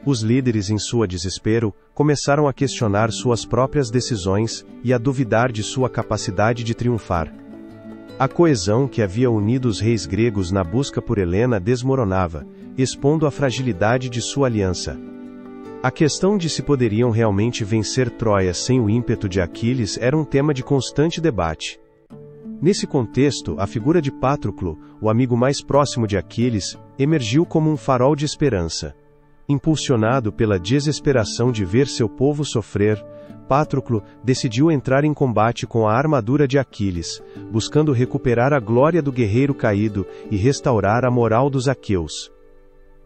Os líderes, em sua desespero, começaram a questionar suas próprias decisões e a duvidar de sua capacidade de triunfar. A coesão que havia unido os reis gregos na busca por Helena desmoronava, expondo a fragilidade de sua aliança. A questão de se poderiam realmente vencer Troia sem o ímpeto de Aquiles era um tema de constante debate. Nesse contexto, a figura de Patroclo, o amigo mais próximo de Aquiles, emergiu como um farol de esperança. Impulsionado pela desesperação de ver seu povo sofrer, Patroclo decidiu entrar em combate com a armadura de Aquiles, buscando recuperar a glória do guerreiro caído e restaurar a moral dos aqueus.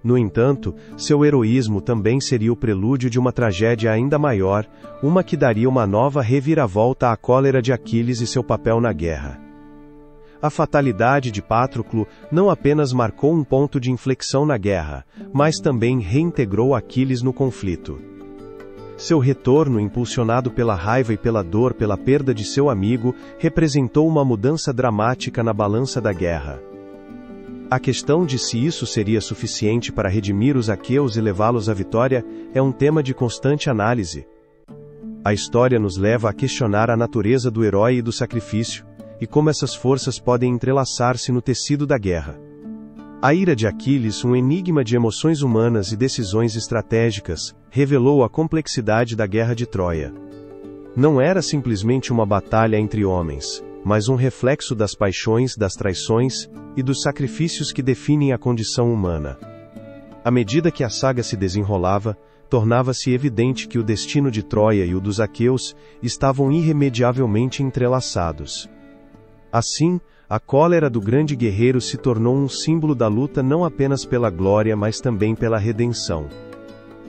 No entanto, seu heroísmo também seria o prelúdio de uma tragédia ainda maior, uma que daria uma nova reviravolta à cólera de Aquiles e seu papel na guerra. A fatalidade de Patroclo não apenas marcou um ponto de inflexão na guerra, mas também reintegrou Aquiles no conflito. Seu retorno, impulsionado pela raiva e pela dor pela perda de seu amigo, representou uma mudança dramática na balança da guerra. A questão de se isso seria suficiente para redimir os aqueus e levá-los à vitória é um tema de constante análise. A história nos leva a questionar a natureza do herói e do sacrifício, e como essas forças podem entrelaçar-se no tecido da guerra. A ira de Aquiles, um enigma de emoções humanas e decisões estratégicas, revelou a complexidade da Guerra de Troia. Não era simplesmente uma batalha entre homens, mas um reflexo das paixões, das traições e dos sacrifícios que definem a condição humana. À medida que a saga se desenrolava, tornava-se evidente que o destino de Troia e o dos aqueus estavam irremediavelmente entrelaçados. Assim, a cólera do grande guerreiro se tornou um símbolo da luta não apenas pela glória mas também pela redenção.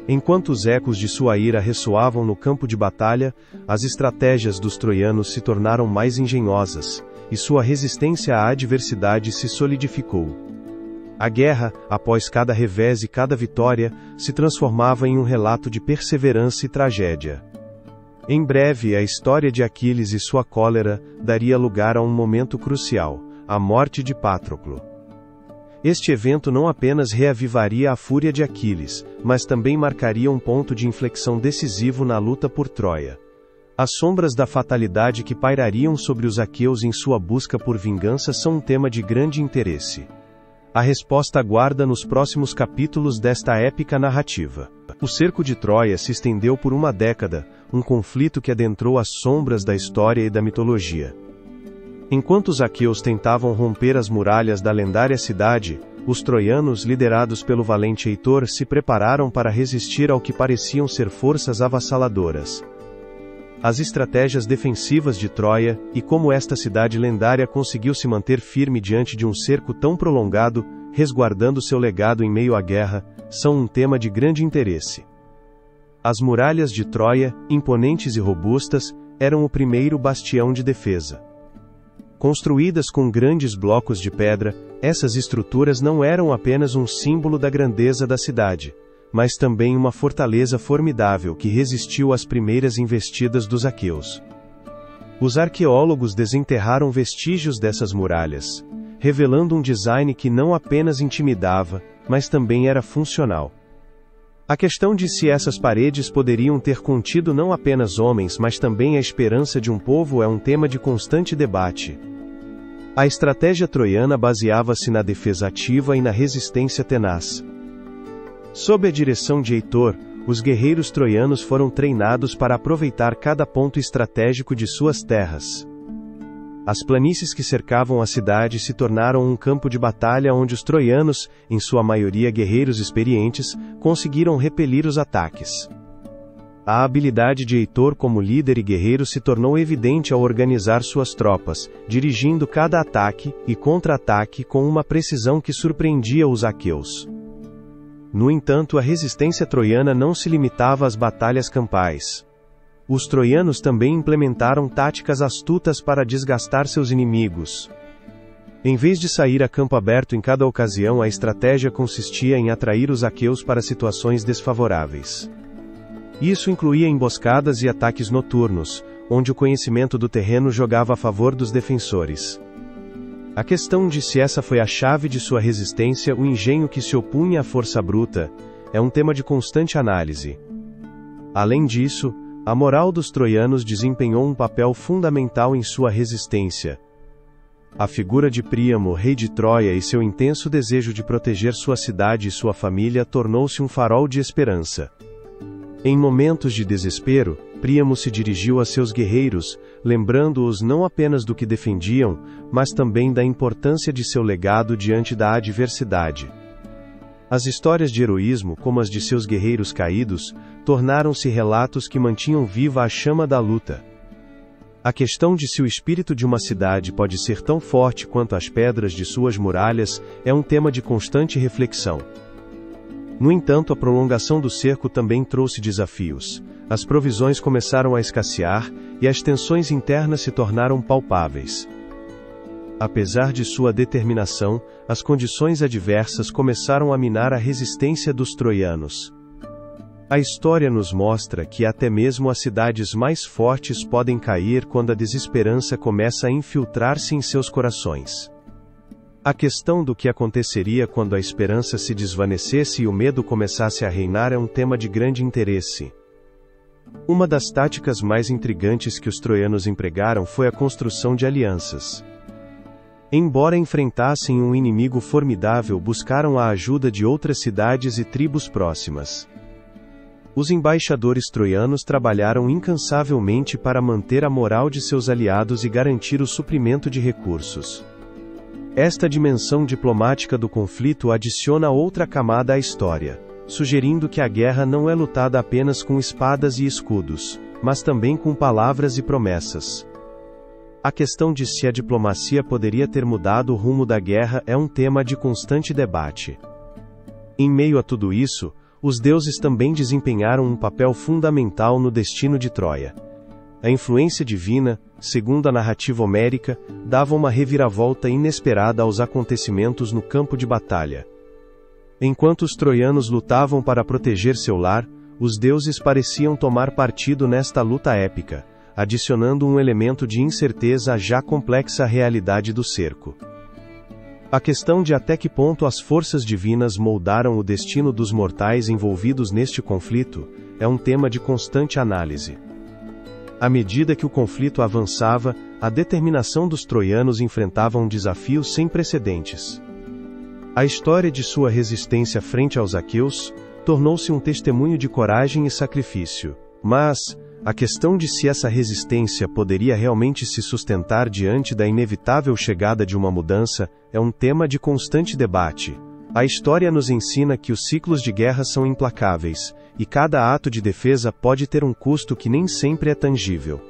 Enquanto os ecos de sua ira ressoavam no campo de batalha, as estratégias dos troianos se tornaram mais engenhosas, e sua resistência à adversidade se solidificou. A guerra, após cada revés e cada vitória, se transformava em um relato de perseverança e tragédia. Em breve, a história de Aquiles e sua cólera daria lugar a um momento crucial, a morte de Patroclo. Este evento não apenas reavivaria a fúria de Aquiles, mas também marcaria um ponto de inflexão decisivo na luta por Troia. As sombras da fatalidade que pairariam sobre os aqueus em sua busca por vingança são um tema de grande interesse. A resposta aguarda nos próximos capítulos desta épica narrativa. O cerco de Troia se estendeu por uma década, um conflito que adentrou as sombras da história e da mitologia. Enquanto os aqueus tentavam romper as muralhas da lendária cidade, os troianos, liderados pelo valente Heitor, se prepararam para resistir ao que pareciam ser forças avassaladoras. As estratégias defensivas de Troia, e como esta cidade lendária conseguiu se manter firme diante de um cerco tão prolongado, resguardando seu legado em meio à guerra, são um tema de grande interesse. As muralhas de Troia, imponentes e robustas, eram o primeiro bastião de defesa. Construídas com grandes blocos de pedra, essas estruturas não eram apenas um símbolo da grandeza da cidade, mas também uma fortaleza formidável que resistiu às primeiras investidas dos aqueus. Os arqueólogos desenterraram vestígios dessas muralhas, revelando um design que não apenas intimidava, mas também era funcional. A questão de se essas paredes poderiam ter contido não apenas homens mas também a esperança de um povo é um tema de constante debate. A estratégia troiana baseava-se na defesa ativa e na resistência tenaz. Sob a direção de Heitor, os guerreiros troianos foram treinados para aproveitar cada ponto estratégico de suas terras. As planícies que cercavam a cidade se tornaram um campo de batalha onde os troianos, em sua maioria guerreiros experientes, conseguiram repelir os ataques. A habilidade de Heitor como líder e guerreiro se tornou evidente ao organizar suas tropas, dirigindo cada ataque e contra-ataque com uma precisão que surpreendia os aqueus. No entanto, a resistência troiana não se limitava às batalhas campais. Os troianos também implementaram táticas astutas para desgastar seus inimigos. Em vez de sair a campo aberto em cada ocasião, a estratégia consistia em atrair os aqueus para situações desfavoráveis. Isso incluía emboscadas e ataques noturnos, onde o conhecimento do terreno jogava a favor dos defensores. A questão de se essa foi a chave de sua resistência, o engenho que se opunha à força bruta, é um tema de constante análise. Além disso, a moral dos troianos desempenhou um papel fundamental em sua resistência. A figura de Príamo, rei de Troia, e seu intenso desejo de proteger sua cidade e sua família tornou-se um farol de esperança. Em momentos de desespero, Príamo se dirigiu a seus guerreiros, lembrando-os não apenas do que defendiam, mas também da importância de seu legado diante da adversidade. As histórias de heroísmo, como as de seus guerreiros caídos, tornaram-se relatos que mantinham viva a chama da luta. A questão de se o espírito de uma cidade pode ser tão forte quanto as pedras de suas muralhas é um tema de constante reflexão. No entanto, a prolongação do cerco também trouxe desafios. As provisões começaram a escassear, e as tensões internas se tornaram palpáveis. Apesar de sua determinação, as condições adversas começaram a minar a resistência dos troianos. A história nos mostra que até mesmo as cidades mais fortes podem cair quando a desesperança começa a infiltrar-se em seus corações. A questão do que aconteceria quando a esperança se desvanecesse e o medo começasse a reinar é um tema de grande interesse. Uma das táticas mais intrigantes que os troianos empregaram foi a construção de alianças. Embora enfrentassem um inimigo formidável, buscaram a ajuda de outras cidades e tribos próximas. Os embaixadores troianos trabalharam incansavelmente para manter a moral de seus aliados e garantir o suprimento de recursos. Esta dimensão diplomática do conflito adiciona outra camada à história, sugerindo que a guerra não é lutada apenas com espadas e escudos, mas também com palavras e promessas. A questão de se a diplomacia poderia ter mudado o rumo da guerra é um tema de constante debate. Em meio a tudo isso, os deuses também desempenharam um papel fundamental no destino de Troia. A influência divina, segundo a narrativa homérica, dava uma reviravolta inesperada aos acontecimentos no campo de batalha. Enquanto os troianos lutavam para proteger seu lar, os deuses pareciam tomar partido nesta luta épica, adicionando um elemento de incerteza à já complexa realidade do cerco. A questão de até que ponto as forças divinas moldaram o destino dos mortais envolvidos neste conflito é um tema de constante análise. À medida que o conflito avançava, a determinação dos troianos enfrentava um desafio sem precedentes. A história de sua resistência frente aos aqueus tornou-se um testemunho de coragem e sacrifício. Mas, a questão de se essa resistência poderia realmente se sustentar diante da inevitável chegada de uma mudança é um tema de constante debate. A história nos ensina que os ciclos de guerra são implacáveis, e cada ato de defesa pode ter um custo que nem sempre é tangível.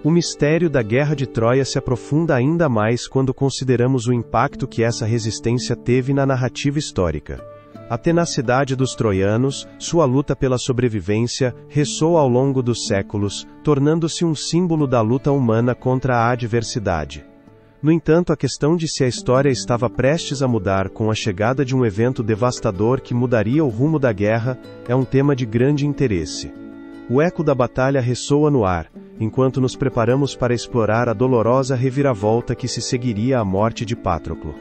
O mistério da Guerra de Troia se aprofunda ainda mais quando consideramos o impacto que essa resistência teve na narrativa histórica. A tenacidade dos troianos, sua luta pela sobrevivência, ressoa ao longo dos séculos, tornando-se um símbolo da luta humana contra a adversidade. No entanto, a questão de se a história estava prestes a mudar com a chegada de um evento devastador que mudaria o rumo da guerra é um tema de grande interesse. O eco da batalha ressoa no ar, enquanto nos preparamos para explorar a dolorosa reviravolta que se seguiria à morte de Patroclo.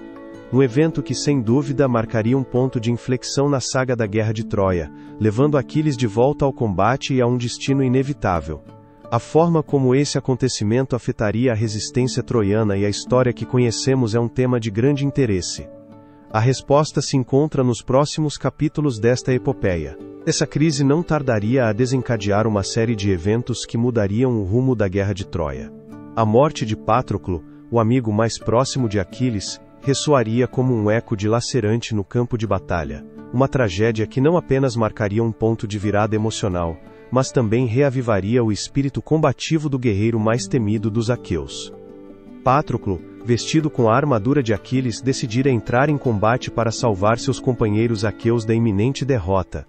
Um evento que sem dúvida marcaria um ponto de inflexão na saga da Guerra de Troia, levando Aquiles de volta ao combate e a um destino inevitável. A forma como esse acontecimento afetaria a resistência troiana e a história que conhecemos é um tema de grande interesse. A resposta se encontra nos próximos capítulos desta epopeia. Essa crise não tardaria a desencadear uma série de eventos que mudariam o rumo da Guerra de Troia. A morte de Patroclo, o amigo mais próximo de Aquiles, ressoaria como um eco dilacerante no campo de batalha, uma tragédia que não apenas marcaria um ponto de virada emocional, mas também reavivaria o espírito combativo do guerreiro mais temido dos aqueus. Patroclo, vestido com a armadura de Aquiles, decidira entrar em combate para salvar seus companheiros aqueus da iminente derrota.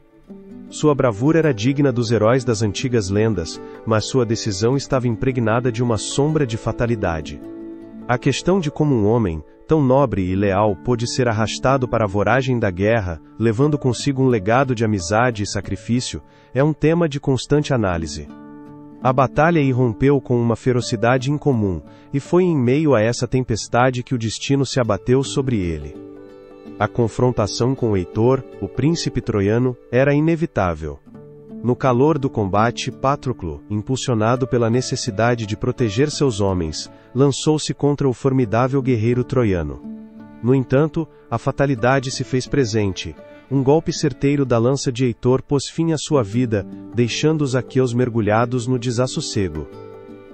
Sua bravura era digna dos heróis das antigas lendas, mas sua decisão estava impregnada de uma sombra de fatalidade. A questão de como um homem, tão nobre e leal, pôde ser arrastado para a voragem da guerra, levando consigo um legado de amizade e sacrifício, é um tema de constante análise. A batalha irrompeu com uma ferocidade incomum, e foi em meio a essa tempestade que o destino se abateu sobre ele. A confrontação com Heitor, o príncipe troiano, era inevitável. No calor do combate, Patroclo, impulsionado pela necessidade de proteger seus homens, lançou-se contra o formidável guerreiro troiano. No entanto, a fatalidade se fez presente. Um golpe certeiro da lança de Heitor pôs fim à sua vida, deixando os aqueus mergulhados no desassossego.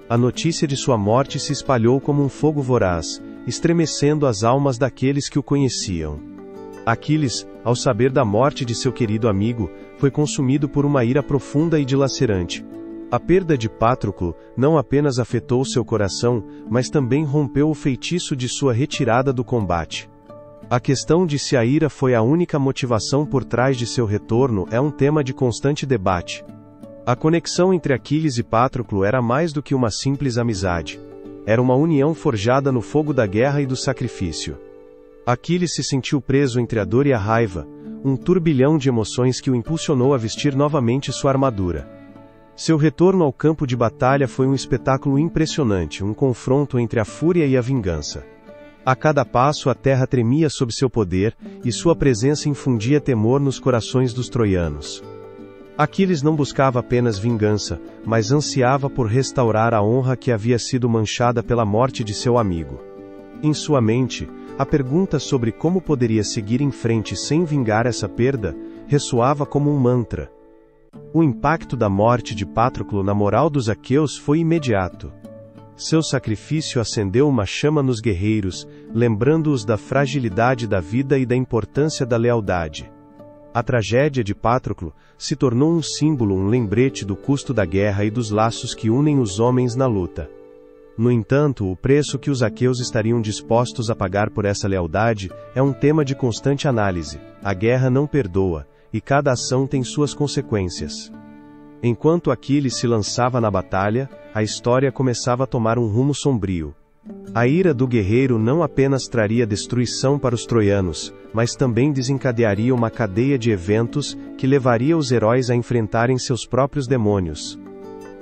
A notícia de sua morte se espalhou como um fogo voraz, estremecendo as almas daqueles que o conheciam. Aquiles, ao saber da morte de seu querido amigo, foi consumido por uma ira profunda e dilacerante. A perda de Patroclo não apenas afetou seu coração, mas também rompeu o feitiço de sua retirada do combate. A questão de se a ira foi a única motivação por trás de seu retorno é um tema de constante debate. A conexão entre Aquiles e Patroclo era mais do que uma simples amizade. Era uma união forjada no fogo da guerra e do sacrifício. Aquiles se sentiu preso entre a dor e a raiva, um turbilhão de emoções que o impulsionou a vestir novamente sua armadura. Seu retorno ao campo de batalha foi um espetáculo impressionante, um confronto entre a fúria e a vingança. A cada passo a terra tremia sob seu poder, e sua presença infundia temor nos corações dos troianos. Aquiles não buscava apenas vingança, mas ansiava por restaurar a honra que havia sido manchada pela morte de seu amigo. Em sua mente, a pergunta sobre como poderia seguir em frente sem vingar essa perda, ressoava como um mantra. O impacto da morte de Patroclo na moral dos aqueus foi imediato. Seu sacrifício acendeu uma chama nos guerreiros, lembrando-os da fragilidade da vida e da importância da lealdade. A tragédia de Patroclo se tornou um símbolo, um lembrete do custo da guerra e dos laços que unem os homens na luta. No entanto, o preço que os aqueus estariam dispostos a pagar por essa lealdade é um tema de constante análise. A guerra não perdoa, e cada ação tem suas consequências. Enquanto Aquiles se lançava na batalha, a história começava a tomar um rumo sombrio. A ira do guerreiro não apenas traria destruição para os troianos, mas também desencadearia uma cadeia de eventos que levaria os heróis a enfrentarem seus próprios demônios.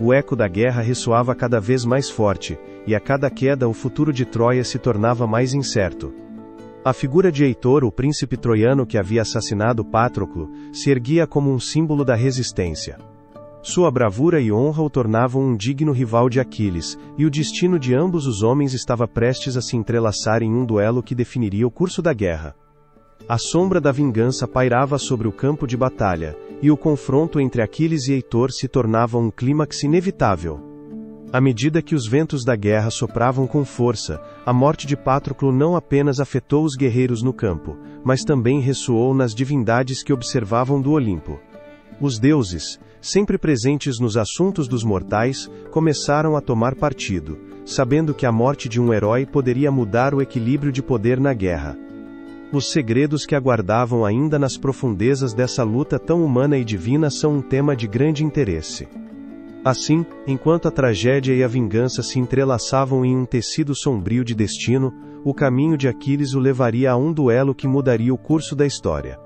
O eco da guerra ressoava cada vez mais forte, e a cada queda o futuro de Troia se tornava mais incerto. A figura de Heitor, o príncipe troiano que havia assassinado Patroclo, se erguia como um símbolo da resistência. Sua bravura e honra o tornavam um digno rival de Aquiles, e o destino de ambos os homens estava prestes a se entrelaçar em um duelo que definiria o curso da guerra. A sombra da vingança pairava sobre o campo de batalha, e o confronto entre Aquiles e Heitor se tornava um clímax inevitável. À medida que os ventos da guerra sopravam com força, a morte de Patroclo não apenas afetou os guerreiros no campo, mas também ressoou nas divindades que observavam do Olimpo. Os deuses, sempre presentes nos assuntos dos mortais, começaram a tomar partido, sabendo que a morte de um herói poderia mudar o equilíbrio de poder na guerra. Os segredos que aguardavam ainda nas profundezas dessa luta tão humana e divina são um tema de grande interesse. Assim, enquanto a tragédia e a vingança se entrelaçavam em um tecido sombrio de destino, o caminho de Aquiles o levaria a um duelo que mudaria o curso da história.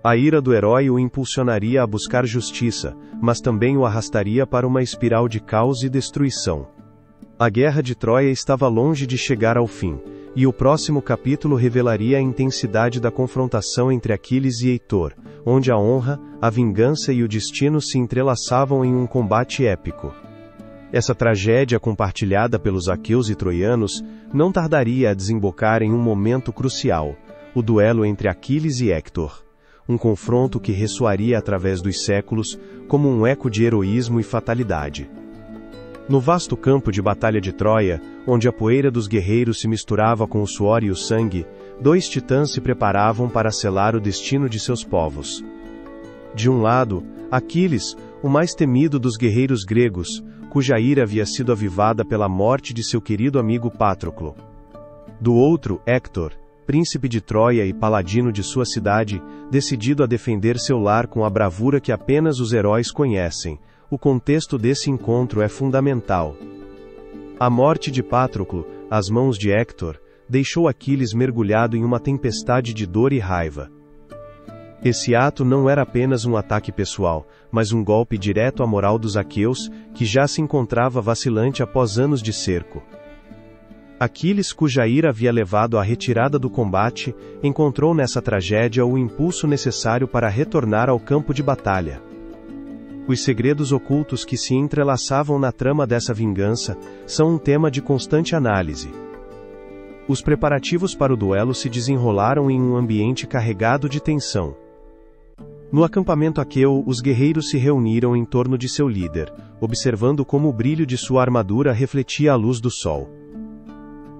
A ira do herói o impulsionaria a buscar justiça, mas também o arrastaria para uma espiral de caos e destruição. A guerra de Troia estava longe de chegar ao fim, e o próximo capítulo revelaria a intensidade da confrontação entre Aquiles e Heitor, onde a honra, a vingança e o destino se entrelaçavam em um combate épico. Essa tragédia compartilhada pelos aqueus e troianos não tardaria a desembocar em um momento crucial, o duelo entre Aquiles e Héctor. Um confronto que ressoaria através dos séculos, como um eco de heroísmo e fatalidade. No vasto campo de batalha de Troia, onde a poeira dos guerreiros se misturava com o suor e o sangue, dois titãs se preparavam para selar o destino de seus povos. De um lado, Aquiles, o mais temido dos guerreiros gregos, cuja ira havia sido avivada pela morte de seu querido amigo Patroclo. Do outro, Héctor, príncipe de Troia e paladino de sua cidade, decidido a defender seu lar com a bravura que apenas os heróis conhecem. O contexto desse encontro é fundamental. A morte de Patroclo, às mãos de Héctor, deixou Aquiles mergulhado em uma tempestade de dor e raiva. Esse ato não era apenas um ataque pessoal, mas um golpe direto à moral dos aqueus, que já se encontrava vacilante após anos de cerco. Aquiles, cuja ira havia levado à retirada do combate, encontrou nessa tragédia o impulso necessário para retornar ao campo de batalha. Os segredos ocultos que se entrelaçavam na trama dessa vingança são um tema de constante análise. Os preparativos para o duelo se desenrolaram em um ambiente carregado de tensão. No acampamento aqueu, os guerreiros se reuniram em torno de seu líder, observando como o brilho de sua armadura refletia a luz do sol.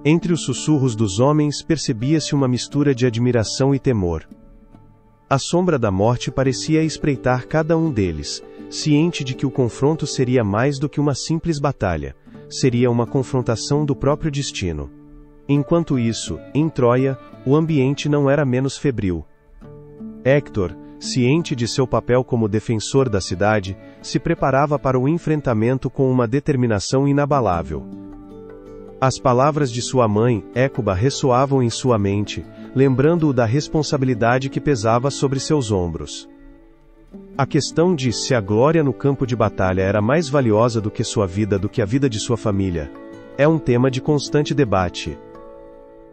Entre os sussurros dos homens percebia-se uma mistura de admiração e temor. A sombra da morte parecia espreitar cada um deles, ciente de que o confronto seria mais do que uma simples batalha, seria uma confrontação do próprio destino. Enquanto isso, em Troia, o ambiente não era menos febril. Héctor, ciente de seu papel como defensor da cidade, se preparava para o enfrentamento com uma determinação inabalável. As palavras de sua mãe, Écuba, ressoavam em sua mente, lembrando-o da responsabilidade que pesava sobre seus ombros. A questão de se a glória no campo de batalha era mais valiosa do que sua vida, do que a vida de sua família, é um tema de constante debate.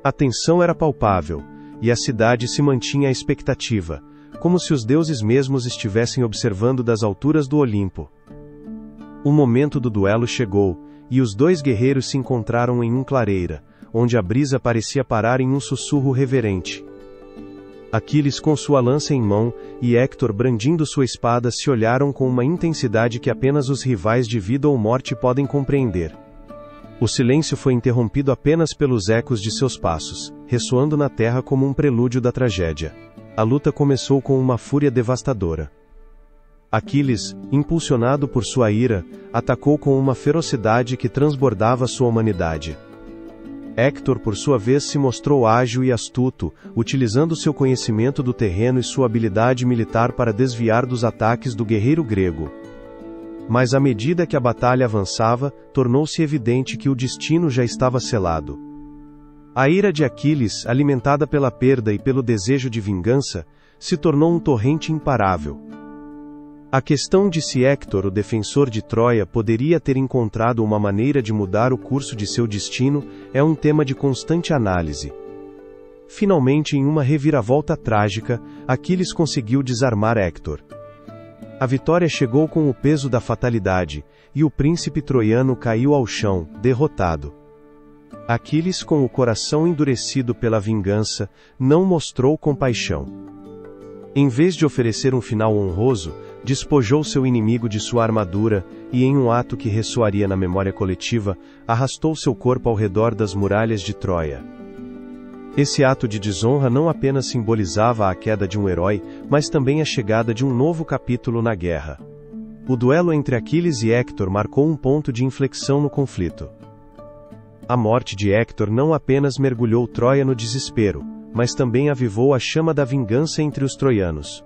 A tensão era palpável, e a cidade se mantinha à expectativa, como se os deuses mesmos estivessem observando das alturas do Olimpo. O momento do duelo chegou, e os dois guerreiros se encontraram em clareira, onde a brisa parecia parar em um sussurro reverente. Aquiles com sua lança em mão, e Héctor brandindo sua espada se olharam com uma intensidade que apenas os rivais de vida ou morte podem compreender. O silêncio foi interrompido apenas pelos ecos de seus passos, ressoando na terra como um prelúdio da tragédia. A luta começou com uma fúria devastadora. Aquiles, impulsionado por sua ira, atacou com uma ferocidade que transbordava sua humanidade. Héctor, por sua vez, se mostrou ágil e astuto, utilizando seu conhecimento do terreno e sua habilidade militar para desviar dos ataques do guerreiro grego. Mas à medida que a batalha avançava, tornou-se evidente que o destino já estava selado. A ira de Aquiles, alimentada pela perda e pelo desejo de vingança, se tornou um torrente imparável. A questão de se Héctor, o defensor de Troia, poderia ter encontrado uma maneira de mudar o curso de seu destino, é um tema de constante análise. Finalmente, em uma reviravolta trágica, Aquiles conseguiu desarmar Héctor. A vitória chegou com o peso da fatalidade, e o príncipe troiano caiu ao chão, derrotado. Aquiles, com o coração endurecido pela vingança, não mostrou compaixão. Em vez de oferecer um final honroso, despojou seu inimigo de sua armadura, e em um ato que ressoaria na memória coletiva, arrastou seu corpo ao redor das muralhas de Troia. Esse ato de desonra não apenas simbolizava a queda de um herói, mas também a chegada de um novo capítulo na guerra. O duelo entre Aquiles e Héctor marcou um ponto de inflexão no conflito. A morte de Héctor não apenas mergulhou Troia no desespero, mas também avivou a chama da vingança entre os troianos.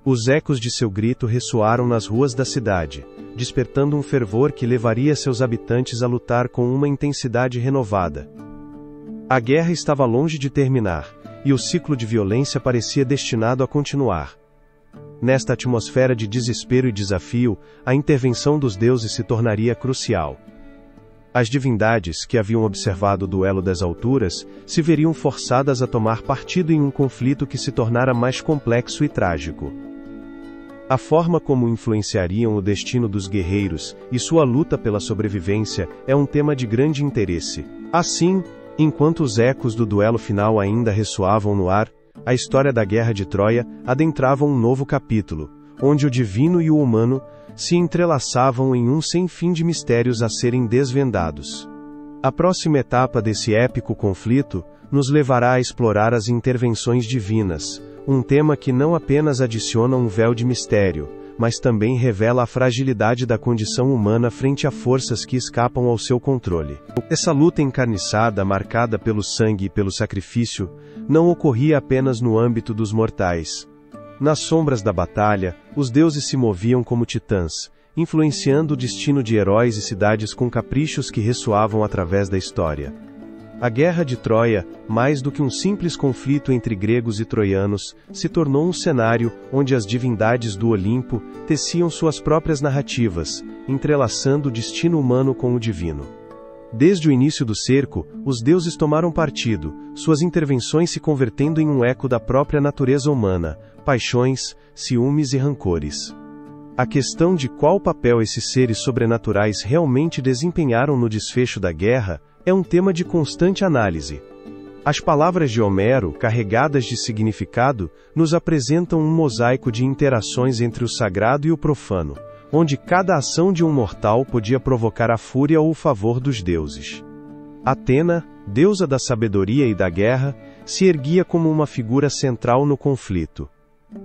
Os ecos de seu grito ressoaram nas ruas da cidade, despertando um fervor que levaria seus habitantes a lutar com uma intensidade renovada. A guerra estava longe de terminar, e o ciclo de violência parecia destinado a continuar. Nesta atmosfera de desespero e desafio, a intervenção dos deuses se tornaria crucial. As divindades, que haviam observado o duelo das alturas, se veriam forçadas a tomar partido em um conflito que se tornara mais complexo e trágico. A forma como influenciariam o destino dos guerreiros e sua luta pela sobrevivência é um tema de grande interesse. Assim, enquanto os ecos do duelo final ainda ressoavam no ar, a história da Guerra de Troia adentrava um novo capítulo, onde o divino e o humano se entrelaçavam em um sem fim de mistérios a serem desvendados. A próxima etapa desse épico conflito nos levará a explorar as intervenções divinas, um tema que não apenas adiciona um véu de mistério, mas também revela a fragilidade da condição humana frente a forças que escapam ao seu controle. Essa luta encarniçada, marcada pelo sangue e pelo sacrifício, não ocorria apenas no âmbito dos mortais. Nas sombras da batalha, os deuses se moviam como titãs, influenciando o destino de heróis e cidades com caprichos que ressoavam através da história. A Guerra de Troia, mais do que um simples conflito entre gregos e troianos, se tornou um cenário onde as divindades do Olimpo teciam suas próprias narrativas, entrelaçando o destino humano com o divino. Desde o início do cerco, os deuses tomaram partido, suas intervenções se convertendo em um eco da própria natureza humana, paixões, ciúmes e rancores. A questão de qual papel esses seres sobrenaturais realmente desempenharam no desfecho da guerra é um tema de constante análise. As palavras de Homero, carregadas de significado, nos apresentam um mosaico de interações entre o sagrado e o profano, onde cada ação de um mortal podia provocar a fúria ou o favor dos deuses. Atena, deusa da sabedoria e da guerra, se erguia como uma figura central no conflito.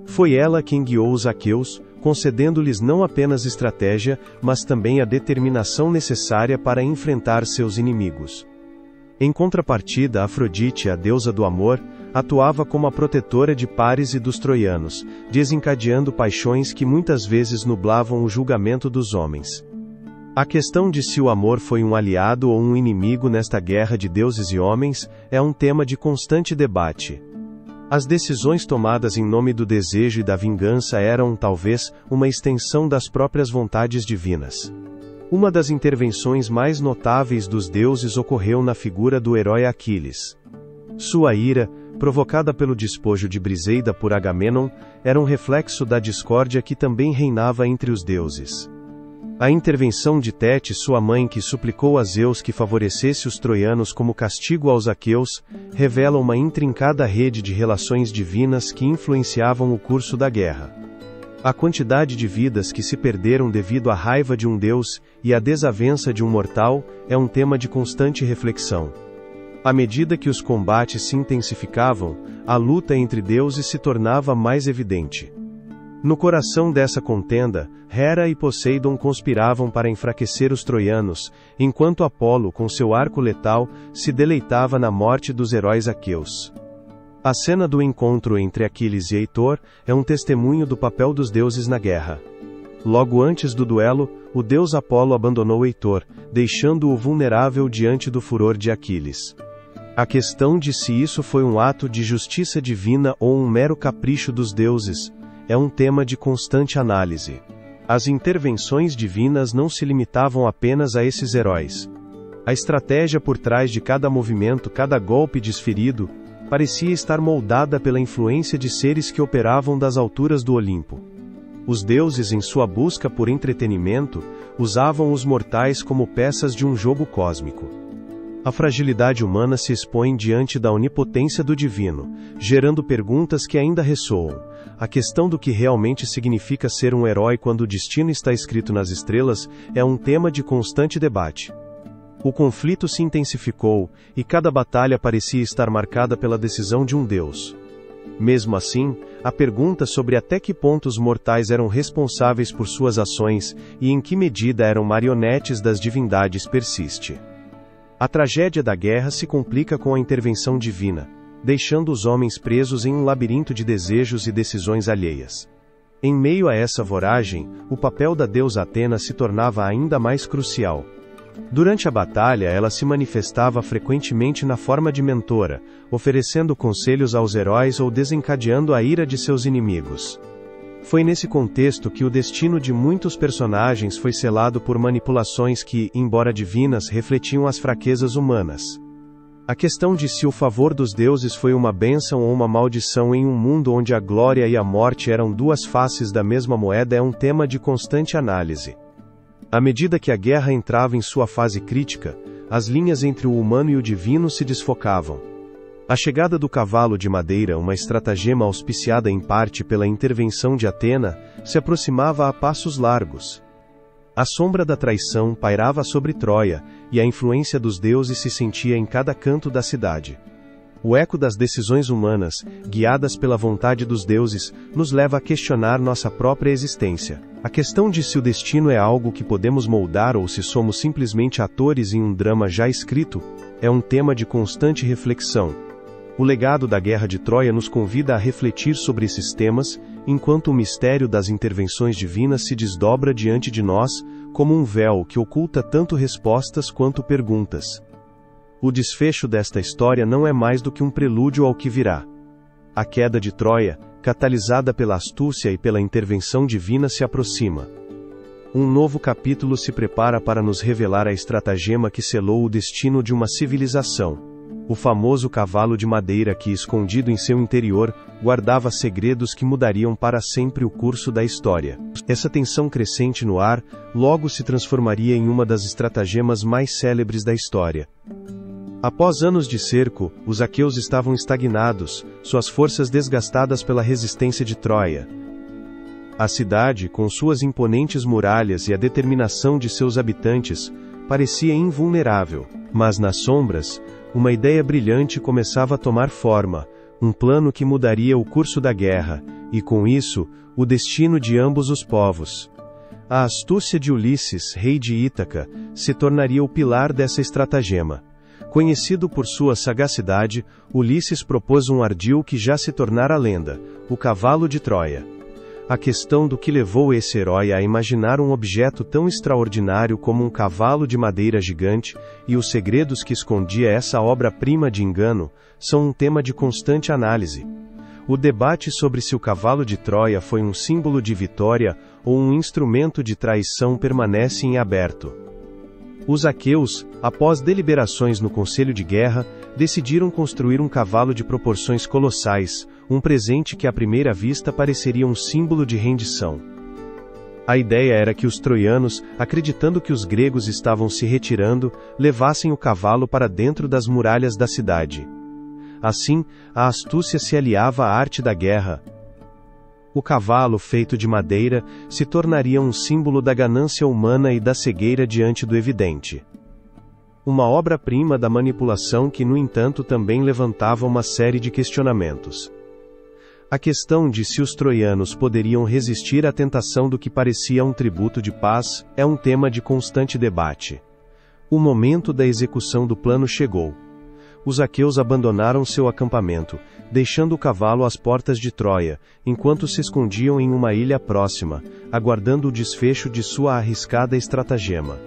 Foi ela quem guiou os aqueus, concedendo-lhes não apenas estratégia, mas também a determinação necessária para enfrentar seus inimigos. Em contrapartida, Afrodite, a deusa do amor, atuava como a protetora de Paris e dos troianos, desencadeando paixões que muitas vezes nublavam o julgamento dos homens. A questão de se o amor foi um aliado ou um inimigo nesta guerra de deuses e homens é um tema de constante debate. As decisões tomadas em nome do desejo e da vingança eram, talvez, uma extensão das próprias vontades divinas. Uma das intervenções mais notáveis dos deuses ocorreu na figura do herói Aquiles. Sua ira, provocada pelo despojo de Briseida por Agamenon, era um reflexo da discórdia que também reinava entre os deuses. A intervenção de Tétis, sua mãe, que suplicou a Zeus que favorecesse os troianos como castigo aos aqueus, revela uma intrincada rede de relações divinas que influenciavam o curso da guerra. A quantidade de vidas que se perderam devido à raiva de um deus e à desavença de um mortal é um tema de constante reflexão. À medida que os combates se intensificavam, a luta entre deuses se tornava mais evidente. No coração dessa contenda, Hera e Poseidon conspiravam para enfraquecer os troianos, enquanto Apolo, com seu arco letal, se deleitava na morte dos heróis aqueus. A cena do encontro entre Aquiles e Heitor é um testemunho do papel dos deuses na guerra. Logo antes do duelo, o deus Apolo abandonou Heitor, deixando-o vulnerável diante do furor de Aquiles. A questão de se isso foi um ato de justiça divina ou um mero capricho dos deuses é um tema de constante análise. As intervenções divinas não se limitavam apenas a esses heróis. A estratégia por trás de cada movimento, cada golpe desferido, parecia estar moldada pela influência de seres que operavam das alturas do Olimpo. Os deuses, em sua busca por entretenimento, usavam os mortais como peças de um jogo cósmico. A fragilidade humana se expõe diante da onipotência do divino, gerando perguntas que ainda ressoam. A questão do que realmente significa ser um herói quando o destino está escrito nas estrelas é um tema de constante debate. O conflito se intensificou, e cada batalha parecia estar marcada pela decisão de um deus. Mesmo assim, a pergunta sobre até que ponto os mortais eram responsáveis por suas ações e em que medida eram marionetes das divindades persiste. A tragédia da guerra se complica com a intervenção divina, deixando os homens presos em um labirinto de desejos e decisões alheias. Em meio a essa voragem, o papel da deusa Atena se tornava ainda mais crucial. Durante a batalha, ela se manifestava frequentemente na forma de mentora, oferecendo conselhos aos heróis ou desencadeando a ira de seus inimigos. Foi nesse contexto que o destino de muitos personagens foi selado por manipulações que, embora divinas, refletiam as fraquezas humanas. A questão de se o favor dos deuses foi uma bênção ou uma maldição em um mundo onde a glória e a morte eram duas faces da mesma moeda é um tema de constante análise. À medida que a guerra entrava em sua fase crítica, as linhas entre o humano e o divino se desfocavam. A chegada do cavalo de madeira, uma estratagema auspiciada em parte pela intervenção de Atena, se aproximava a passos largos. A sombra da traição pairava sobre Troia, e a influência dos deuses se sentia em cada canto da cidade. O eco das decisões humanas, guiadas pela vontade dos deuses, nos leva a questionar nossa própria existência. A questão de se o destino é algo que podemos moldar ou se somos simplesmente atores em um drama já escrito, é um tema de constante reflexão. O legado da Guerra de Troia nos convida a refletir sobre esses temas, enquanto o mistério das intervenções divinas se desdobra diante de nós, como um véu que oculta tanto respostas quanto perguntas. O desfecho desta história não é mais do que um prelúdio ao que virá. A queda de Troia, catalisada pela astúcia e pela intervenção divina, se aproxima. Um novo capítulo se prepara para nos revelar a estratagema que selou o destino de uma civilização. O famoso cavalo de madeira que, escondido em seu interior, guardava segredos que mudariam para sempre o curso da história. Essa tensão crescente no ar, logo se transformaria em uma das estratagemas mais célebres da história. Após anos de cerco, os aqueus estavam estagnados, suas forças desgastadas pela resistência de Troia. A cidade, com suas imponentes muralhas e a determinação de seus habitantes, parecia invulnerável. Mas nas sombras, uma ideia brilhante começava a tomar forma, um plano que mudaria o curso da guerra, e com isso, o destino de ambos os povos. A astúcia de Ulisses, rei de Ítaca, se tornaria o pilar dessa estratagema. Conhecido por sua sagacidade, Ulisses propôs um ardil que já se tornara lenda, o cavalo de Troia. A questão do que levou esse herói a imaginar um objeto tão extraordinário como um cavalo de madeira gigante, e os segredos que escondia essa obra-prima de engano, são um tema de constante análise. O debate sobre se o cavalo de Troia foi um símbolo de vitória ou um instrumento de traição permanece em aberto. Os aqueus, após deliberações no Conselho de Guerra, decidiram construir um cavalo de proporções colossais, um presente que à primeira vista pareceria um símbolo de rendição. A ideia era que os troianos, acreditando que os gregos estavam se retirando, levassem o cavalo para dentro das muralhas da cidade. Assim, a astúcia se aliava à arte da guerra. O cavalo, feito de madeira, se tornaria um símbolo da ganância humana e da cegueira diante do evidente. Uma obra-prima da manipulação que, no entanto, também levantava uma série de questionamentos. A questão de se os troianos poderiam resistir à tentação do que parecia um tributo de paz é um tema de constante debate. O momento da execução do plano chegou. Os aqueus abandonaram seu acampamento, deixando o cavalo às portas de Troia, enquanto se escondiam em uma ilha próxima, aguardando o desfecho de sua arriscada estratagema.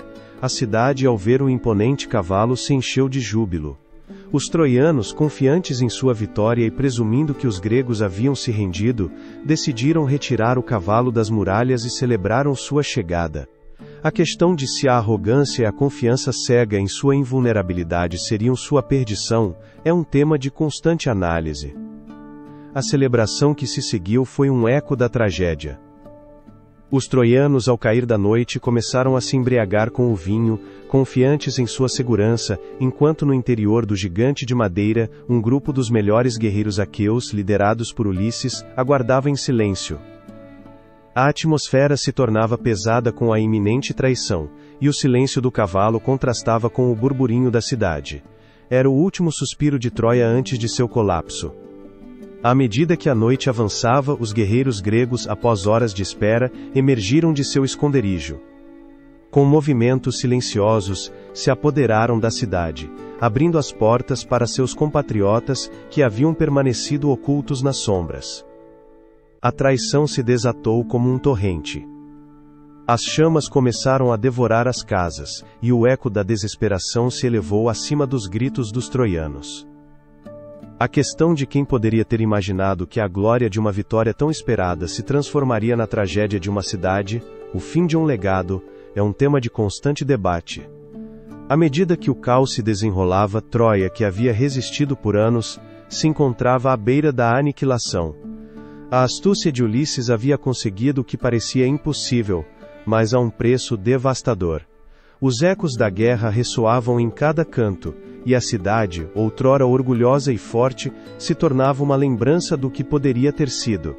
A cidade, ao ver o imponente cavalo, se encheu de júbilo. Os troianos, confiantes em sua vitória e presumindo que os gregos haviam se rendido, decidiram retirar o cavalo das muralhas e celebraram sua chegada. A questão de se a arrogância e a confiança cega em sua invulnerabilidade seriam sua perdição, é um tema de constante análise. A celebração que se seguiu foi um eco da tragédia. Os troianos, ao cair da noite, começaram a se embriagar com o vinho, confiantes em sua segurança, enquanto no interior do gigante de madeira, um grupo dos melhores guerreiros aqueus, liderados por Ulisses, aguardava em silêncio. A atmosfera se tornava pesada com a iminente traição, e o silêncio do cavalo contrastava com o burburinho da cidade. Era o último suspiro de Troia antes de seu colapso. À medida que a noite avançava, os guerreiros gregos, após horas de espera, emergiram de seu esconderijo. Com movimentos silenciosos, se apoderaram da cidade, abrindo as portas para seus compatriotas, que haviam permanecido ocultos nas sombras. A traição se desatou como um torrente. As chamas começaram a devorar as casas, e o eco da desesperação se elevou acima dos gritos dos troianos. A questão de quem poderia ter imaginado que a glória de uma vitória tão esperada se transformaria na tragédia de uma cidade, o fim de um legado, é um tema de constante debate. À medida que o caos se desenrolava, Troia, que havia resistido por anos, se encontrava à beira da aniquilação. A astúcia de Ulisses havia conseguido o que parecia impossível, mas a um preço devastador. Os ecos da guerra ressoavam em cada canto, e a cidade, outrora orgulhosa e forte, se tornava uma lembrança do que poderia ter sido.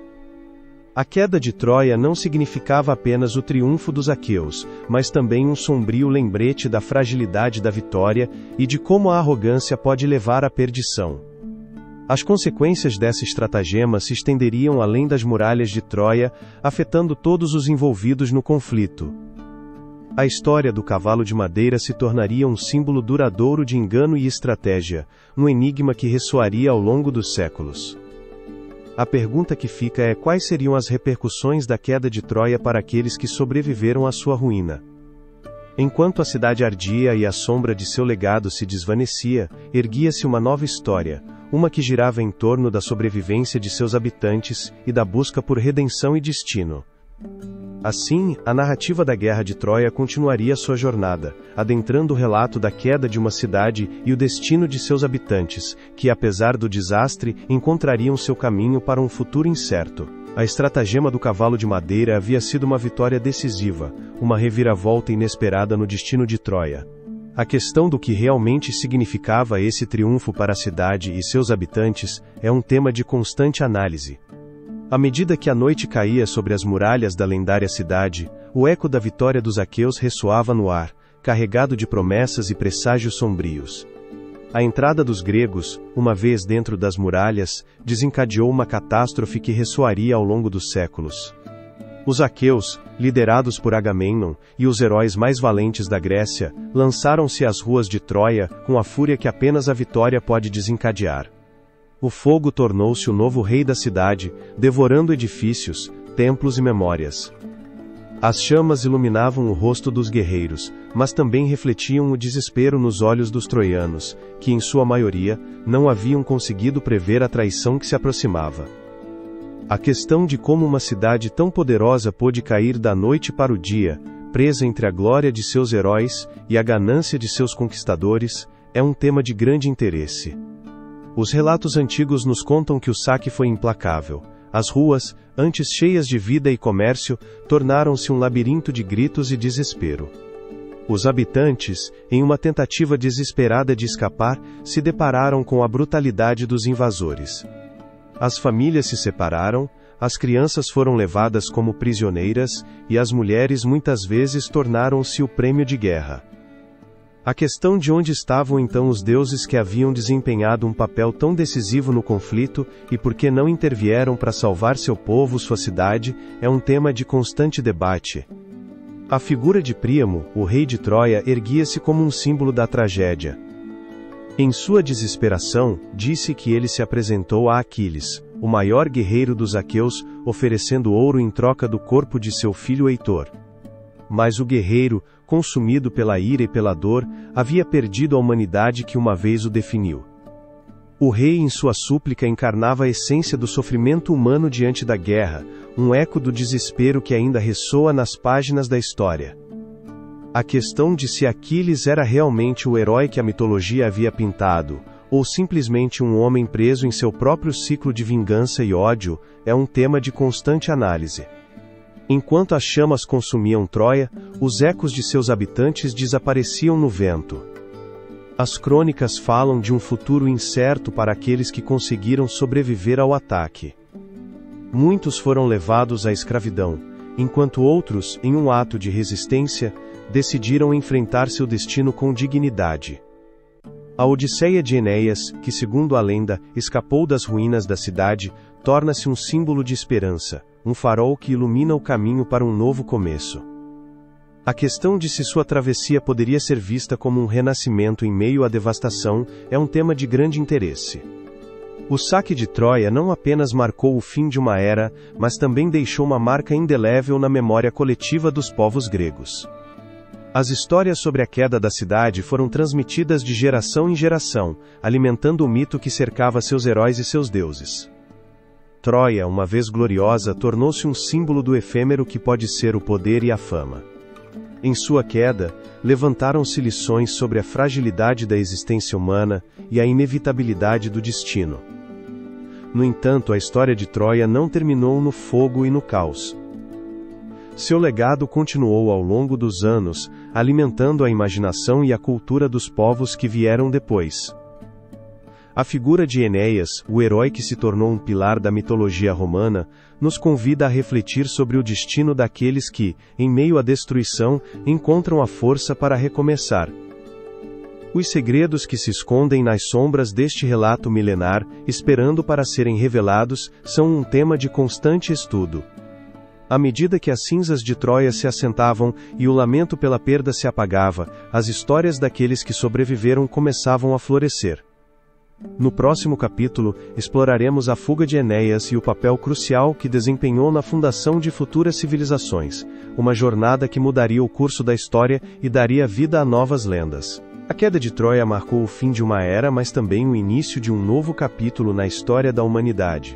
A queda de Troia não significava apenas o triunfo dos aqueus, mas também um sombrio lembrete da fragilidade da vitória e de como a arrogância pode levar à perdição. As consequências dessa estratagema se estenderiam além das muralhas de Troia, afetando todos os envolvidos no conflito. A história do cavalo de madeira se tornaria um símbolo duradouro de engano e estratégia, um enigma que ressoaria ao longo dos séculos. A pergunta que fica é quais seriam as repercussões da queda de Troia para aqueles que sobreviveram à sua ruína. Enquanto a cidade ardia e a sombra de seu legado se desvanecia, erguia-se uma nova história, uma que girava em torno da sobrevivência de seus habitantes e da busca por redenção e destino. Assim, a narrativa da Guerra de Troia continuaria sua jornada, adentrando o relato da queda de uma cidade e o destino de seus habitantes, que apesar do desastre, encontrariam seu caminho para um futuro incerto. A estratagema do cavalo de madeira havia sido uma vitória decisiva, uma reviravolta inesperada no destino de Troia. A questão do que realmente significava esse triunfo para a cidade e seus habitantes é um tema de constante análise. À medida que a noite caía sobre as muralhas da lendária cidade, o eco da vitória dos aqueus ressoava no ar, carregado de promessas e presságios sombrios. A entrada dos gregos, uma vez dentro das muralhas, desencadeou uma catástrofe que ressoaria ao longo dos séculos. Os aqueus, liderados por Agamemnon, e os heróis mais valentes da Grécia, lançaram-se às ruas de Troia, com a fúria que apenas a vitória pode desencadear. O fogo tornou-se o novo rei da cidade, devorando edifícios, templos e memórias. As chamas iluminavam o rosto dos guerreiros, mas também refletiam o desespero nos olhos dos troianos, que em sua maioria, não haviam conseguido prever a traição que se aproximava. A questão de como uma cidade tão poderosa pôde cair da noite para o dia, presa entre a glória de seus heróis e a ganância de seus conquistadores, é um tema de grande interesse. Os relatos antigos nos contam que o saque foi implacável. As ruas, antes cheias de vida e comércio, tornaram-se um labirinto de gritos e desespero. Os habitantes, em uma tentativa desesperada de escapar, se depararam com a brutalidade dos invasores. As famílias se separaram, as crianças foram levadas como prisioneiras, e as mulheres muitas vezes tornaram-se o prêmio de guerra. A questão de onde estavam então os deuses que haviam desempenhado um papel tão decisivo no conflito, e por que não intervieram para salvar seu povo, sua cidade, é um tema de constante debate. A figura de Príamo, o rei de Troia, erguia-se como um símbolo da tragédia. Em sua desesperação, disse que ele se apresentou a Aquiles, o maior guerreiro dos aqueus, oferecendo ouro em troca do corpo de seu filho Heitor. Mas o guerreiro, consumido pela ira e pela dor, havia perdido a humanidade que uma vez o definiu. O rei em sua súplica encarnava a essência do sofrimento humano diante da guerra, um eco do desespero que ainda ressoa nas páginas da história. A questão de se Aquiles era realmente o herói que a mitologia havia pintado, ou simplesmente um homem preso em seu próprio ciclo de vingança e ódio, é um tema de constante análise. Enquanto as chamas consumiam Troia, os ecos de seus habitantes desapareciam no vento. As crônicas falam de um futuro incerto para aqueles que conseguiram sobreviver ao ataque. Muitos foram levados à escravidão, enquanto outros, em um ato de resistência, decidiram enfrentar seu destino com dignidade. A Odisseia de Enéas, que segundo a lenda, escapou das ruínas da cidade, torna-se um símbolo de esperança, um farol que ilumina o caminho para um novo começo. A questão de se sua travessia poderia ser vista como um renascimento em meio à devastação é um tema de grande interesse. O saque de Troia não apenas marcou o fim de uma era, mas também deixou uma marca indelével na memória coletiva dos povos gregos. As histórias sobre a queda da cidade foram transmitidas de geração em geração, alimentando o mito que cercava seus heróis e seus deuses. Troia, uma vez gloriosa, tornou-se um símbolo do efêmero que pode ser o poder e a fama. Em sua queda, levantaram-se lições sobre a fragilidade da existência humana e a inevitabilidade do destino. No entanto, a história de Troia não terminou no fogo e no caos. Seu legado continuou ao longo dos anos, alimentando a imaginação e a cultura dos povos que vieram depois. A figura de Enéas, o herói que se tornou um pilar da mitologia romana, nos convida a refletir sobre o destino daqueles que, em meio à destruição, encontram a força para recomeçar. Os segredos que se escondem nas sombras deste relato milenar, esperando para serem revelados, são um tema de constante estudo. À medida que as cinzas de Troia se assentavam e o lamento pela perda se apagava, as histórias daqueles que sobreviveram começavam a florescer. No próximo capítulo, exploraremos a fuga de Enéas e o papel crucial que desempenhou na fundação de futuras civilizações, uma jornada que mudaria o curso da história e daria vida a novas lendas. A queda de Troia marcou o fim de uma era, mas também o início de um novo capítulo na história da humanidade.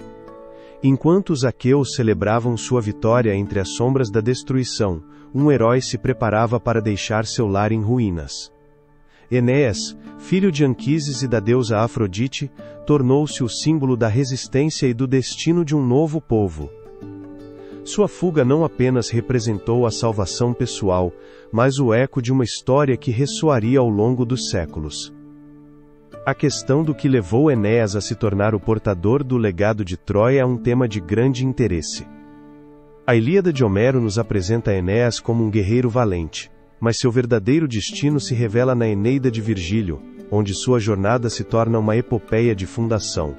Enquanto os aqueus celebravam sua vitória entre as sombras da destruição, um herói se preparava para deixar seu lar em ruínas. Enéas, filho de Anquises e da deusa Afrodite, tornou-se o símbolo da resistência e do destino de um novo povo. Sua fuga não apenas representou a salvação pessoal, mas o eco de uma história que ressoaria ao longo dos séculos. A questão do que levou Enéas a se tornar o portador do legado de Troia é um tema de grande interesse. A Ilíada de Homero nos apresenta Enéas como um guerreiro valente, mas seu verdadeiro destino se revela na Eneida de Virgílio, onde sua jornada se torna uma epopeia de fundação.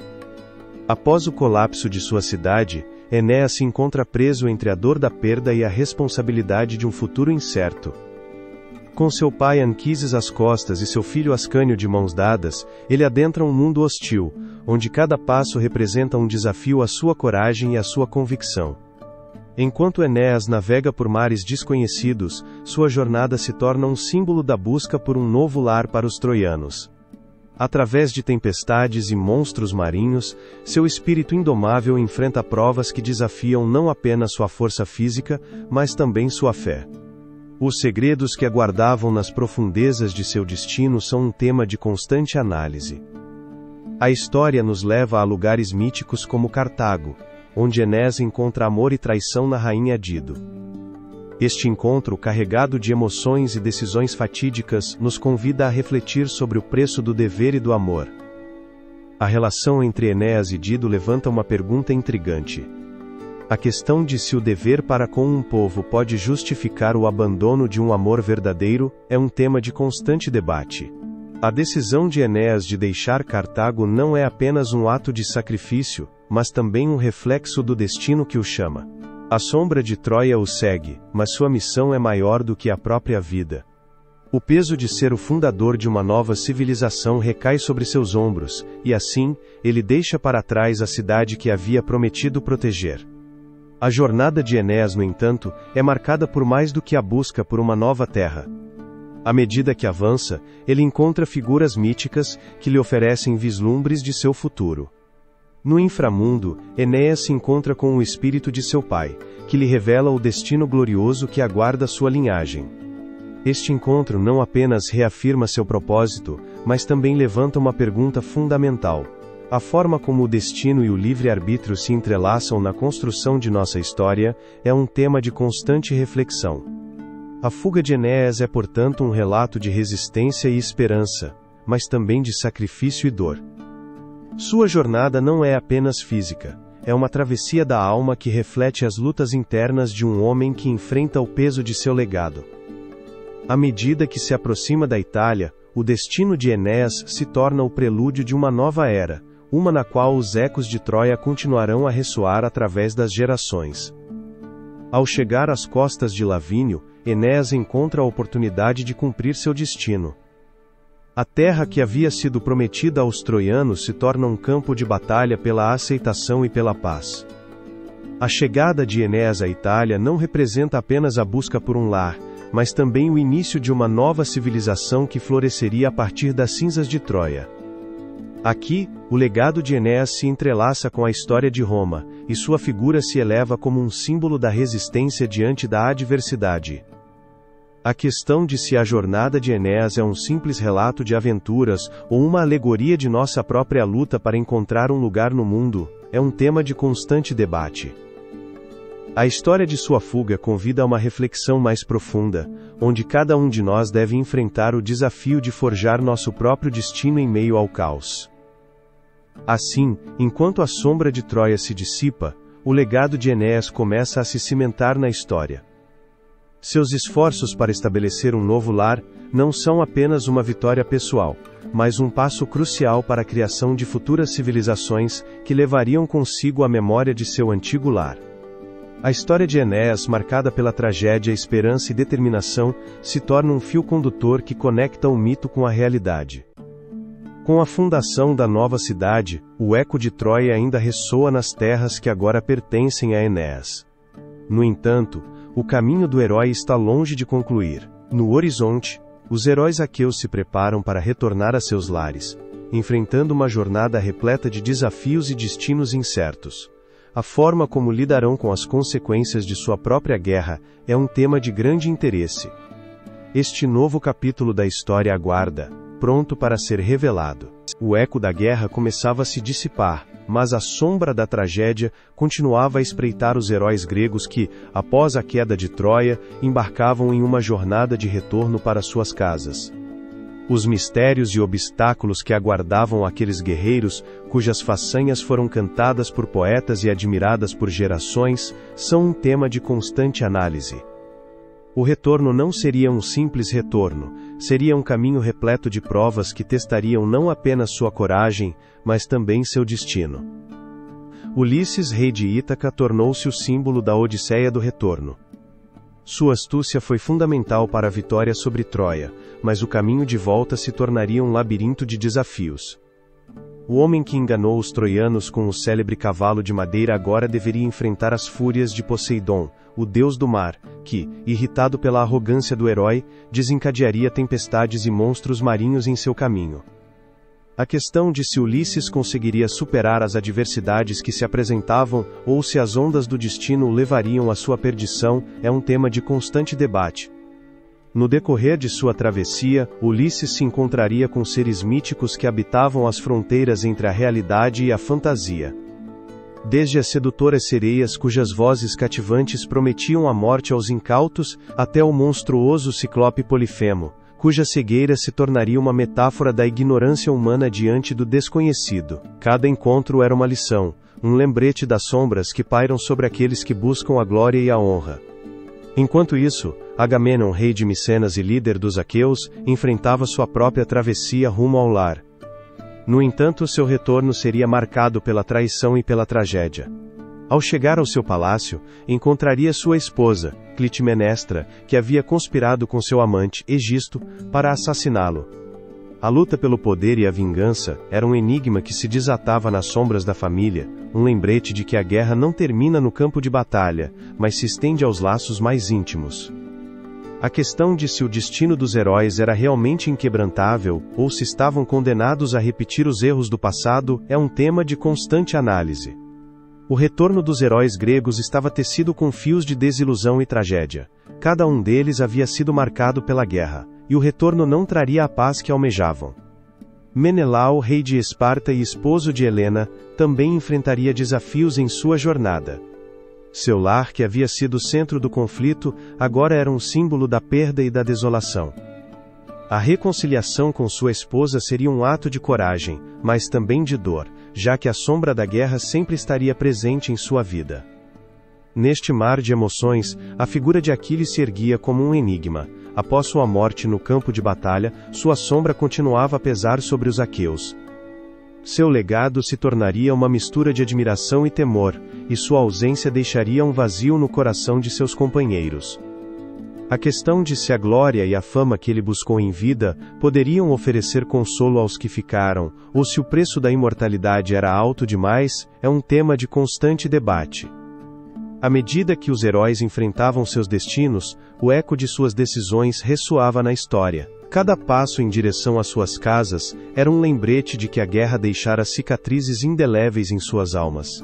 Após o colapso de sua cidade, Enéas se encontra preso entre a dor da perda e a responsabilidade de um futuro incerto. Com seu pai Anquises às costas e seu filho Ascânio de mãos dadas, ele adentra um mundo hostil, onde cada passo representa um desafio à sua coragem e à sua convicção. Enquanto Enéas navega por mares desconhecidos, sua jornada se torna um símbolo da busca por um novo lar para os troianos. Através de tempestades e monstros marinhos, seu espírito indomável enfrenta provas que desafiam não apenas sua força física, mas também sua fé. Os segredos que aguardavam nas profundezas de seu destino são um tema de constante análise. A história nos leva a lugares míticos como Cartago, onde Enéas encontra amor e traição na rainha Dido. Este encontro, carregado de emoções e decisões fatídicas, nos convida a refletir sobre o preço do dever e do amor. A relação entre Enéas e Dido levanta uma pergunta intrigante. A questão de se o dever para com um povo pode justificar o abandono de um amor verdadeiro é um tema de constante debate. A decisão de Enéas de deixar Cartago não é apenas um ato de sacrifício, mas também um reflexo do destino que o chama. A sombra de Troia o segue, mas sua missão é maior do que a própria vida. O peso de ser o fundador de uma nova civilização recai sobre seus ombros, e assim, ele deixa para trás a cidade que havia prometido proteger. A jornada de Enéas, no entanto, é marcada por mais do que a busca por uma nova terra. À medida que avança, ele encontra figuras míticas que lhe oferecem vislumbres de seu futuro. No inframundo, Enéas se encontra com o espírito de seu pai, que lhe revela o destino glorioso que aguarda sua linhagem. Este encontro não apenas reafirma seu propósito, mas também levanta uma pergunta fundamental. A forma como o destino e o livre-arbítrio se entrelaçam na construção de nossa história é um tema de constante reflexão. A fuga de Enéas é, portanto, um relato de resistência e esperança, mas também de sacrifício e dor. Sua jornada não é apenas física, é uma travessia da alma que reflete as lutas internas de um homem que enfrenta o peso de seu legado. À medida que se aproxima da Itália, o destino de Enéas se torna o prelúdio de uma nova era, uma na qual os ecos de Troia continuarão a ressoar através das gerações. Ao chegar às costas de Lavínio, Enéas encontra a oportunidade de cumprir seu destino. A terra que havia sido prometida aos troianos se torna um campo de batalha pela aceitação e pela paz. A chegada de Enéas à Itália não representa apenas a busca por um lar, mas também o início de uma nova civilização que floresceria a partir das cinzas de Troia. Aqui, o legado de Enéas se entrelaça com a história de Roma, e sua figura se eleva como um símbolo da resistência diante da adversidade. A questão de se a jornada de Enéas é um simples relato de aventuras ou uma alegoria de nossa própria luta para encontrar um lugar no mundo, é um tema de constante debate. A história de sua fuga convida a uma reflexão mais profunda, onde cada um de nós deve enfrentar o desafio de forjar nosso próprio destino em meio ao caos. Assim, enquanto a sombra de Troia se dissipa, o legado de Enéas começa a se cimentar na história. Seus esforços para estabelecer um novo lar não são apenas uma vitória pessoal, mas um passo crucial para a criação de futuras civilizações que levariam consigo a memória de seu antigo lar. A história de Enéas, marcada pela tragédia, esperança e determinação, se torna um fio condutor que conecta o mito com a realidade. Com a fundação da nova cidade, o eco de Troia ainda ressoa nas terras que agora pertencem a Enéas. No entanto, o caminho do herói está longe de concluir. No horizonte, os heróis aqueus se preparam para retornar a seus lares, enfrentando uma jornada repleta de desafios e destinos incertos. A forma como lidarão com as consequências de sua própria guerra é um tema de grande interesse. Este novo capítulo da história aguarda, pronto para ser revelado. O eco da guerra começava a se dissipar, mas a sombra da tragédia continuava a espreitar os heróis gregos que, após a queda de Troia, embarcavam em uma jornada de retorno para suas casas. Os mistérios e obstáculos que aguardavam aqueles guerreiros, cujas façanhas foram cantadas por poetas e admiradas por gerações, são um tema de constante análise. O retorno não seria um simples retorno, seria um caminho repleto de provas que testariam não apenas sua coragem, mas também seu destino. Ulisses, rei de Ítaca, tornou-se o símbolo da Odisseia do retorno. Sua astúcia foi fundamental para a vitória sobre Troia, mas o caminho de volta se tornaria um labirinto de desafios. O homem que enganou os troianos com o célebre cavalo de madeira agora deveria enfrentar as fúrias de Poseidon, o deus do mar, que, irritado pela arrogância do herói, desencadearia tempestades e monstros marinhos em seu caminho. A questão de se Ulisses conseguiria superar as adversidades que se apresentavam ou se as ondas do destino o levariam à sua perdição é um tema de constante debate. No decorrer de sua travessia, Ulisses se encontraria com seres míticos que habitavam as fronteiras entre a realidade e a fantasia. Desde as sedutoras sereias cujas vozes cativantes prometiam a morte aos incautos, até o monstruoso ciclope Polifemo, cuja cegueira se tornaria uma metáfora da ignorância humana diante do desconhecido. Cada encontro era uma lição, um lembrete das sombras que pairam sobre aqueles que buscam a glória e a honra. Enquanto isso, Agamenon, rei de Micenas e líder dos aqueus, enfrentava sua própria travessia rumo ao lar. No entanto, seu retorno seria marcado pela traição e pela tragédia. Ao chegar ao seu palácio, encontraria sua esposa, Clitimenestra, que havia conspirado com seu amante, Egisto, para assassiná-lo. A luta pelo poder e a vingança era um enigma que se desatava nas sombras da família, um lembrete de que a guerra não termina no campo de batalha, mas se estende aos laços mais íntimos. A questão de se o destino dos heróis era realmente inquebrantável, ou se estavam condenados a repetir os erros do passado, é um tema de constante análise. O retorno dos heróis gregos estava tecido com fios de desilusão e tragédia. Cada um deles havia sido marcado pela guerra, e o retorno não traria a paz que almejavam. Menelau, rei de Esparta e esposo de Helena, também enfrentaria desafios em sua jornada. Seu lar, que havia sido o centro do conflito, agora era um símbolo da perda e da desolação. A reconciliação com sua esposa seria um ato de coragem, mas também de dor, já que a sombra da guerra sempre estaria presente em sua vida. Neste mar de emoções, a figura de Aquiles se erguia como um enigma. Após sua morte no campo de batalha, sua sombra continuava a pesar sobre os aqueus. Seu legado se tornaria uma mistura de admiração e temor, e sua ausência deixaria um vazio no coração de seus companheiros. A questão de se a glória e a fama que ele buscou em vida poderiam oferecer consolo aos que ficaram, ou se o preço da imortalidade era alto demais, é um tema de constante debate. À medida que os heróis enfrentavam seus destinos, o eco de suas decisões ressoava na história. Cada passo em direção às suas casas era um lembrete de que a guerra deixara cicatrizes indeléveis em suas almas.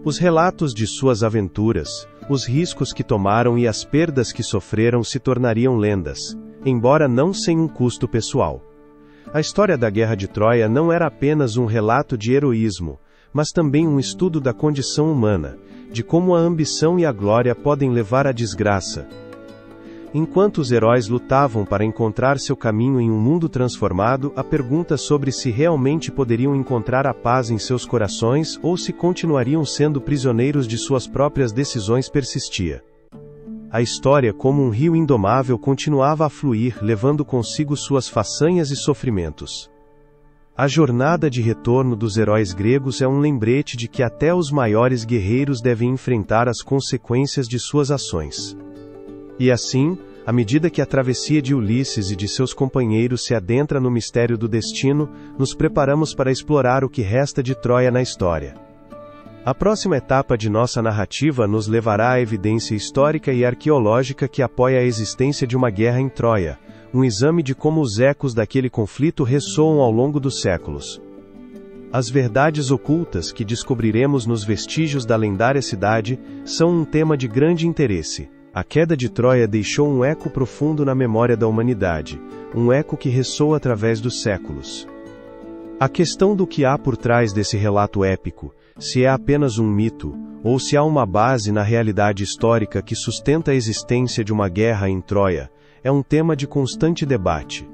Os relatos de suas aventuras, os riscos que tomaram e as perdas que sofreram se tornariam lendas, embora não sem um custo pessoal. A história da Guerra de Troia não era apenas um relato de heroísmo, mas também um estudo da condição humana, de como a ambição e a glória podem levar à desgraça. Enquanto os heróis lutavam para encontrar seu caminho em um mundo transformado, a pergunta sobre se realmente poderiam encontrar a paz em seus corações ou se continuariam sendo prisioneiros de suas próprias decisões persistia. A história, como um rio indomável, continuava a fluir, levando consigo suas façanhas e sofrimentos. A jornada de retorno dos heróis gregos é um lembrete de que até os maiores guerreiros devem enfrentar as consequências de suas ações. E assim, à medida que a travessia de Ulisses e de seus companheiros se adentra no mistério do destino, nos preparamos para explorar o que resta de Troia na história. A próxima etapa de nossa narrativa nos levará à evidência histórica e arqueológica que apoia a existência de uma guerra em Troia, um exame de como os ecos daquele conflito ressoam ao longo dos séculos. As verdades ocultas que descobriremos nos vestígios da lendária cidade são um tema de grande interesse. A queda de Troia deixou um eco profundo na memória da humanidade, um eco que ressoa através dos séculos. A questão do que há por trás desse relato épico, se é apenas um mito, ou se há uma base na realidade histórica que sustenta a existência de uma guerra em Troia, é um tema de constante debate.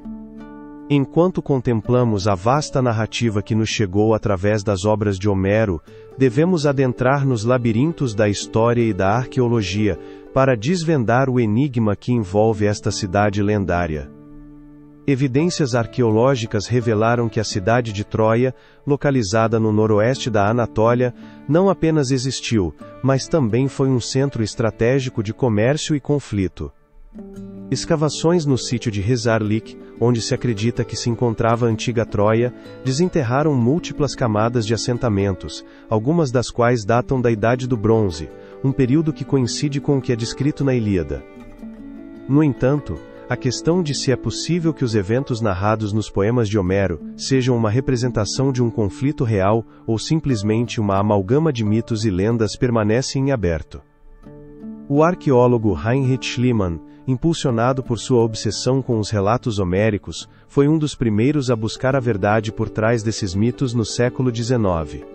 Enquanto contemplamos a vasta narrativa que nos chegou através das obras de Homero, devemos adentrar nos labirintos da história e da arqueologia, para desvendar o enigma que envolve esta cidade lendária. Evidências arqueológicas revelaram que a cidade de Troia, localizada no noroeste da Anatólia, não apenas existiu, mas também foi um centro estratégico de comércio e conflito. Escavações no sítio de Resarlik, onde se acredita que se encontrava a antiga Troia, desenterraram múltiplas camadas de assentamentos, algumas das quais datam da Idade do Bronze, um período que coincide com o que é descrito na Ilíada. No entanto, a questão de se é possível que os eventos narrados nos poemas de Homero sejam uma representação de um conflito real ou simplesmente uma amálgama de mitos e lendas permanece em aberto. O arqueólogo Heinrich Schliemann, impulsionado por sua obsessão com os relatos homéricos, foi um dos primeiros a buscar a verdade por trás desses mitos no século XIX.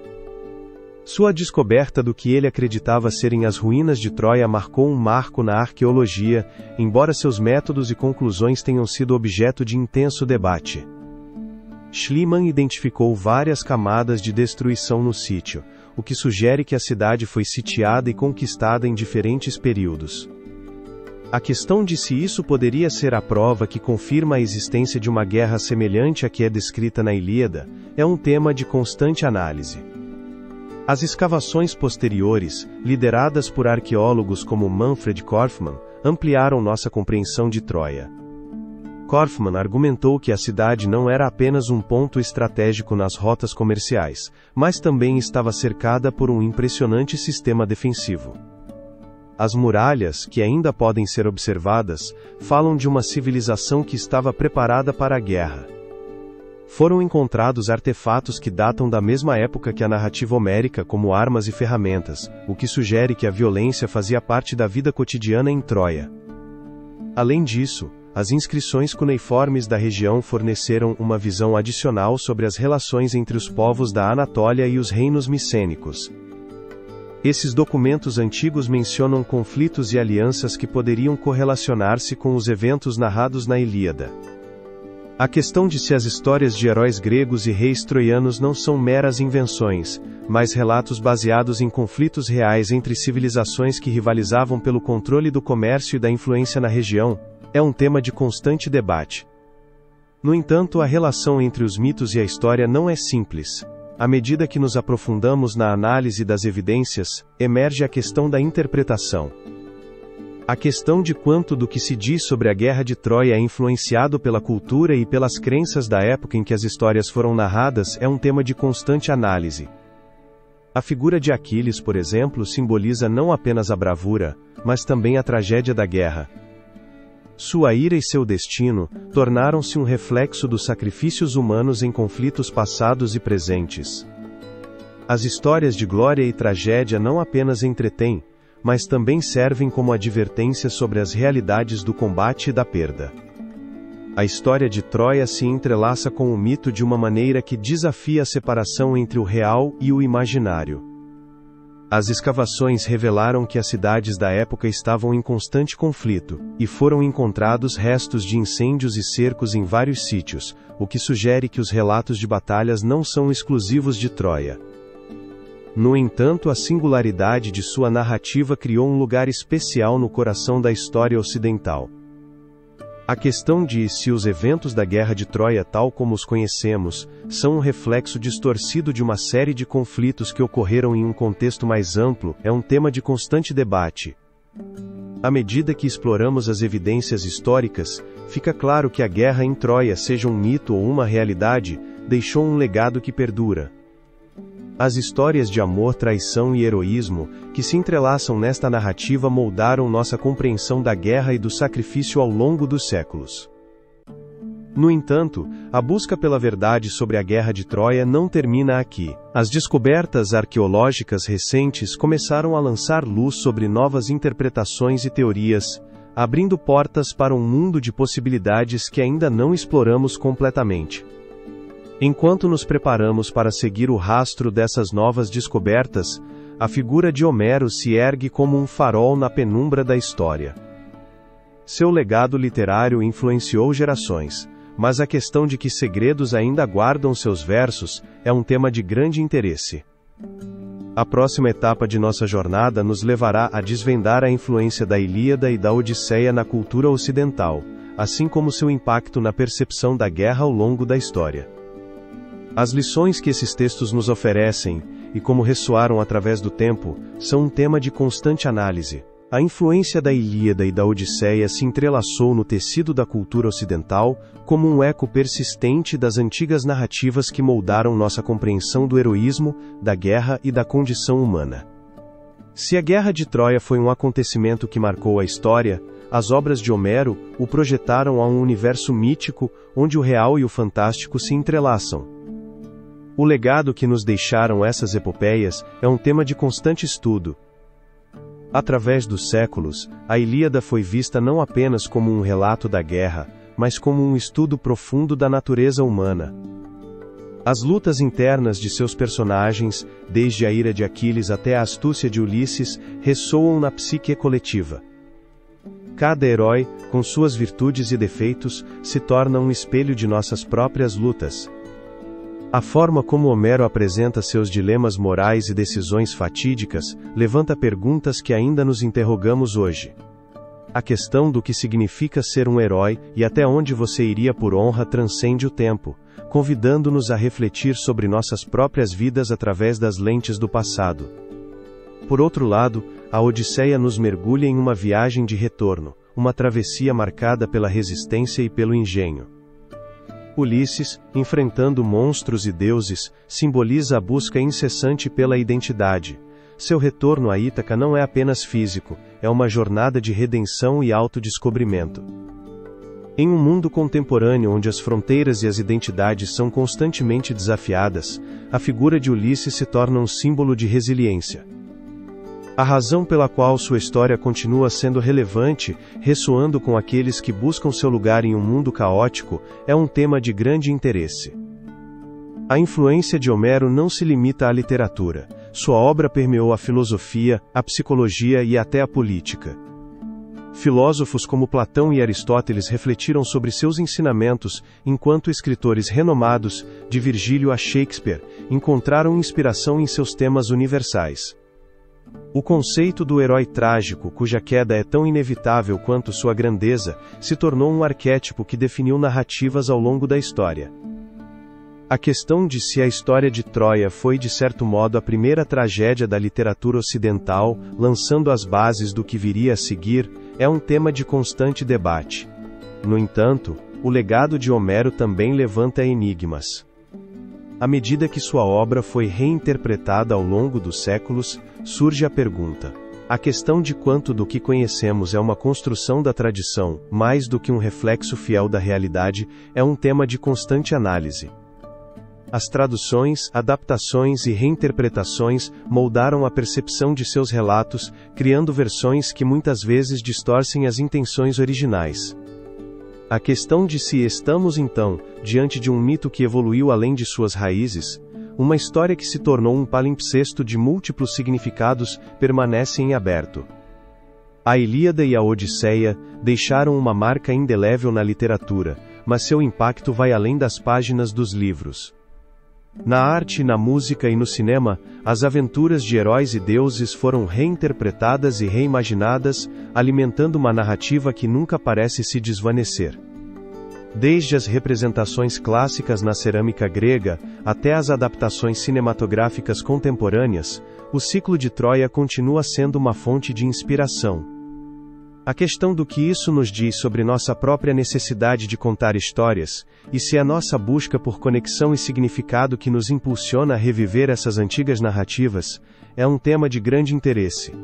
Sua descoberta do que ele acreditava serem as ruínas de Troia marcou um marco na arqueologia, embora seus métodos e conclusões tenham sido objeto de intenso debate. Schliemann identificou várias camadas de destruição no sítio, o que sugere que a cidade foi sitiada e conquistada em diferentes períodos. A questão de se isso poderia ser a prova que confirma a existência de uma guerra semelhante à que é descrita na Ilíada, é um tema de constante análise. As escavações posteriores, lideradas por arqueólogos como Manfred Korfmann, ampliaram nossa compreensão de Troia. Korfmann argumentou que a cidade não era apenas um ponto estratégico nas rotas comerciais, mas também estava cercada por um impressionante sistema defensivo. As muralhas, que ainda podem ser observadas, falam de uma civilização que estava preparada para a guerra. Foram encontrados artefatos que datam da mesma época que a narrativa homérica, como armas e ferramentas, o que sugere que a violência fazia parte da vida cotidiana em Troia. Além disso, as inscrições cuneiformes da região forneceram uma visão adicional sobre as relações entre os povos da Anatólia e os reinos micênicos. Esses documentos antigos mencionam conflitos e alianças que poderiam correlacionar-se com os eventos narrados na Ilíada. A questão de se as histórias de heróis gregos e reis troianos não são meras invenções, mas relatos baseados em conflitos reais entre civilizações que rivalizavam pelo controle do comércio e da influência na região, é um tema de constante debate. No entanto, a relação entre os mitos e a história não é simples. À medida que nos aprofundamos na análise das evidências, emerge a questão da interpretação. A questão de quanto do que se diz sobre a Guerra de Troia é influenciado pela cultura e pelas crenças da época em que as histórias foram narradas é um tema de constante análise. A figura de Aquiles, por exemplo, simboliza não apenas a bravura, mas também a tragédia da guerra. Sua ira e seu destino tornaram-se um reflexo dos sacrifícios humanos em conflitos passados e presentes. As histórias de glória e tragédia não apenas entretêm, mas também servem como advertência sobre as realidades do combate e da perda. A história de Troia se entrelaça com o mito de uma maneira que desafia a separação entre o real e o imaginário. As escavações revelaram que as cidades da época estavam em constante conflito, e foram encontrados restos de incêndios e cercos em vários sítios, o que sugere que os relatos de batalhas não são exclusivos de Troia. No entanto, a singularidade de sua narrativa criou um lugar especial no coração da história ocidental. A questão de se os eventos da Guerra de Troia, tal como os conhecemos, são um reflexo distorcido de uma série de conflitos que ocorreram em um contexto mais amplo, é um tema de constante debate. À medida que exploramos as evidências históricas, fica claro que a guerra em Troia, seja um mito ou uma realidade, deixou um legado que perdura. As histórias de amor, traição e heroísmo, que se entrelaçam nesta narrativa moldaram nossa compreensão da guerra e do sacrifício ao longo dos séculos. No entanto, a busca pela verdade sobre a Guerra de Troia não termina aqui. As descobertas arqueológicas recentes começaram a lançar luz sobre novas interpretações e teorias, abrindo portas para um mundo de possibilidades que ainda não exploramos completamente. Enquanto nos preparamos para seguir o rastro dessas novas descobertas, a figura de Homero se ergue como um farol na penumbra da história. Seu legado literário influenciou gerações, mas a questão de que segredos ainda guardam seus versos é um tema de grande interesse. A próxima etapa de nossa jornada nos levará a desvendar a influência da Ilíada e da Odisseia na cultura ocidental, assim como seu impacto na percepção da guerra ao longo da história. As lições que esses textos nos oferecem, e como ressoaram através do tempo, são um tema de constante análise. A influência da Ilíada e da Odisseia se entrelaçou no tecido da cultura ocidental, como um eco persistente das antigas narrativas que moldaram nossa compreensão do heroísmo, da guerra e da condição humana. Se a Guerra de Troia foi um acontecimento que marcou a história, as obras de Homero o projetaram a um universo mítico, onde o real e o fantástico se entrelaçam. O legado que nos deixaram essas epopeias é um tema de constante estudo. Através dos séculos, a Ilíada foi vista não apenas como um relato da guerra, mas como um estudo profundo da natureza humana. As lutas internas de seus personagens, desde a ira de Aquiles até a astúcia de Ulisses, ressoam na psique coletiva. Cada herói, com suas virtudes e defeitos, se torna um espelho de nossas próprias lutas. A forma como Homero apresenta seus dilemas morais e decisões fatídicas levanta perguntas que ainda nos interrogamos hoje. A questão do que significa ser um herói e até onde você iria por honra transcende o tempo, convidando-nos a refletir sobre nossas próprias vidas através das lentes do passado. Por outro lado, a Odisseia nos mergulha em uma viagem de retorno, uma travessia marcada pela resistência e pelo engenho. Ulisses, enfrentando monstros e deuses, simboliza a busca incessante pela identidade. Seu retorno a Ítaca não é apenas físico, é uma jornada de redenção e autodescobrimento. Em um mundo contemporâneo onde as fronteiras e as identidades são constantemente desafiadas, a figura de Ulisses se torna um símbolo de resiliência. A razão pela qual sua história continua sendo relevante, ressoando com aqueles que buscam seu lugar em um mundo caótico, é um tema de grande interesse. A influência de Homero não se limita à literatura. Sua obra permeou a filosofia, a psicologia e até a política. Filósofos como Platão e Aristóteles refletiram sobre seus ensinamentos, enquanto escritores renomados, de Virgílio a Shakespeare, encontraram inspiração em seus temas universais. O conceito do herói trágico, cuja queda é tão inevitável quanto sua grandeza, se tornou um arquétipo que definiu narrativas ao longo da história. A questão de se a história de Troia foi de certo modo a primeira tragédia da literatura ocidental, lançando as bases do que viria a seguir, é um tema de constante debate. No entanto, o legado de Homero também levanta enigmas. À medida que sua obra foi reinterpretada ao longo dos séculos, surge a pergunta: a questão de quanto do que conhecemos é uma construção da tradição, mais do que um reflexo fiel da realidade, é um tema de constante análise. As traduções, adaptações e reinterpretações moldaram a percepção de seus relatos, criando versões que muitas vezes distorcem as intenções originais. A questão de se estamos então, diante de um mito que evoluiu além de suas raízes, uma história que se tornou um palimpsesto de múltiplos significados, permanece em aberto. A Ilíada e a Odisseia deixaram uma marca indelével na literatura, mas seu impacto vai além das páginas dos livros. Na arte, na música e no cinema, as aventuras de heróis e deuses foram reinterpretadas e reimaginadas, alimentando uma narrativa que nunca parece se desvanecer. Desde as representações clássicas na cerâmica grega, até as adaptações cinematográficas contemporâneas, o ciclo de Troia continua sendo uma fonte de inspiração. A questão do que isso nos diz sobre nossa própria necessidade de contar histórias, e se é nossa busca por conexão e significado que nos impulsiona a reviver essas antigas narrativas, é um tema de grande interesse.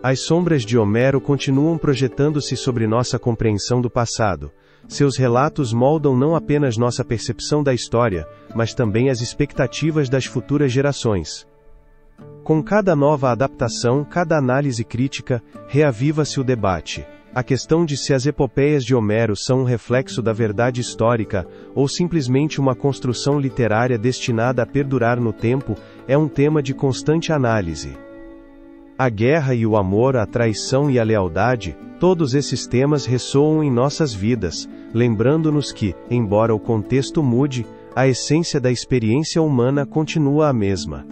As sombras de Homero continuam projetando-se sobre nossa compreensão do passado. Seus relatos moldam não apenas nossa percepção da história, mas também as expectativas das futuras gerações. Com cada nova adaptação, cada análise crítica, reaviva-se o debate. A questão de se as epopeias de Homero são um reflexo da verdade histórica, ou simplesmente uma construção literária destinada a perdurar no tempo, é um tema de constante análise. A guerra e o amor, a traição e a lealdade, todos esses temas ressoam em nossas vidas, lembrando-nos que, embora o contexto mude, a essência da experiência humana continua a mesma.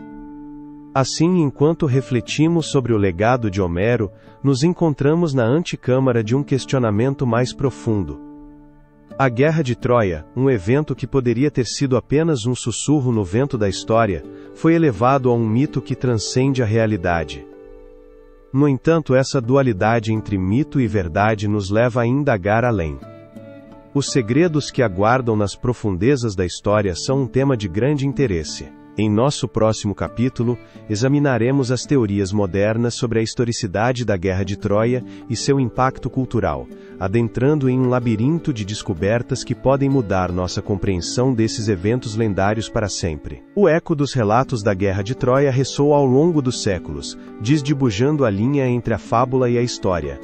Assim, enquanto refletimos sobre o legado de Homero, nos encontramos na antecâmara de um questionamento mais profundo. A Guerra de Troia, um evento que poderia ter sido apenas um sussurro no vento da história, foi elevado a um mito que transcende a realidade. No entanto, essa dualidade entre mito e verdade nos leva a indagar além. Os segredos que aguardam nas profundezas da história são um tema de grande interesse. Em nosso próximo capítulo, examinaremos as teorias modernas sobre a historicidade da Guerra de Troia e seu impacto cultural, adentrando em um labirinto de descobertas que podem mudar nossa compreensão desses eventos lendários para sempre. O eco dos relatos da Guerra de Troia ressoa ao longo dos séculos, desdibujando a linha entre a fábula e a história.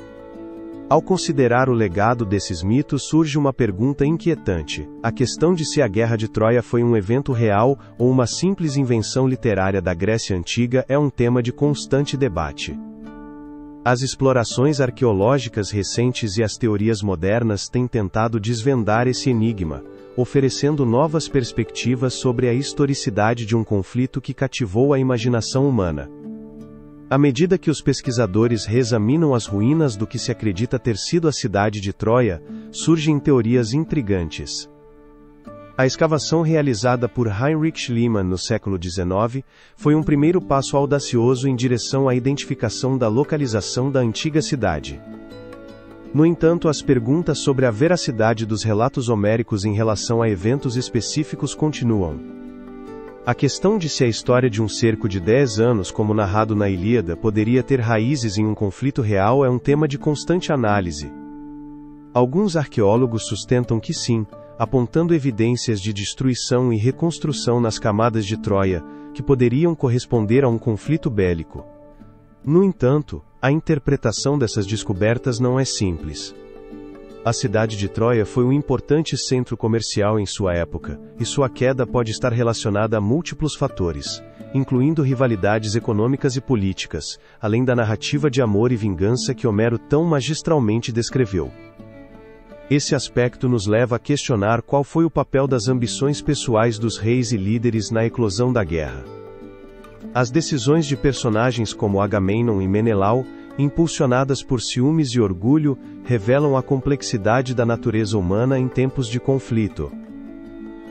Ao considerar o legado desses mitos surge uma pergunta inquietante: a questão de se a Guerra de Troia foi um evento real ou uma simples invenção literária da Grécia Antiga é um tema de constante debate. As explorações arqueológicas recentes e as teorias modernas têm tentado desvendar esse enigma, oferecendo novas perspectivas sobre a historicidade de um conflito que cativou a imaginação humana. À medida que os pesquisadores reexaminam as ruínas do que se acredita ter sido a cidade de Troia, surgem teorias intrigantes. A escavação realizada por Heinrich Schliemann no século XIX foi um primeiro passo audacioso em direção à identificação da localização da antiga cidade. No entanto, as perguntas sobre a veracidade dos relatos homéricos em relação a eventos específicos continuam. A questão de se a história de um cerco de 10 anos, como narrado na Ilíada, poderia ter raízes em um conflito real é um tema de constante análise. Alguns arqueólogos sustentam que sim, apontando evidências de destruição e reconstrução nas camadas de Troia, que poderiam corresponder a um conflito bélico. No entanto, a interpretação dessas descobertas não é simples. A cidade de Troia foi um importante centro comercial em sua época, e sua queda pode estar relacionada a múltiplos fatores, incluindo rivalidades econômicas e políticas, além da narrativa de amor e vingança que Homero tão magistralmente descreveu. Esse aspecto nos leva a questionar qual foi o papel das ambições pessoais dos reis e líderes na eclosão da guerra. As decisões de personagens como Agamemnon e Menelau, impulsionadas por ciúmes e orgulho, revelam a complexidade da natureza humana em tempos de conflito.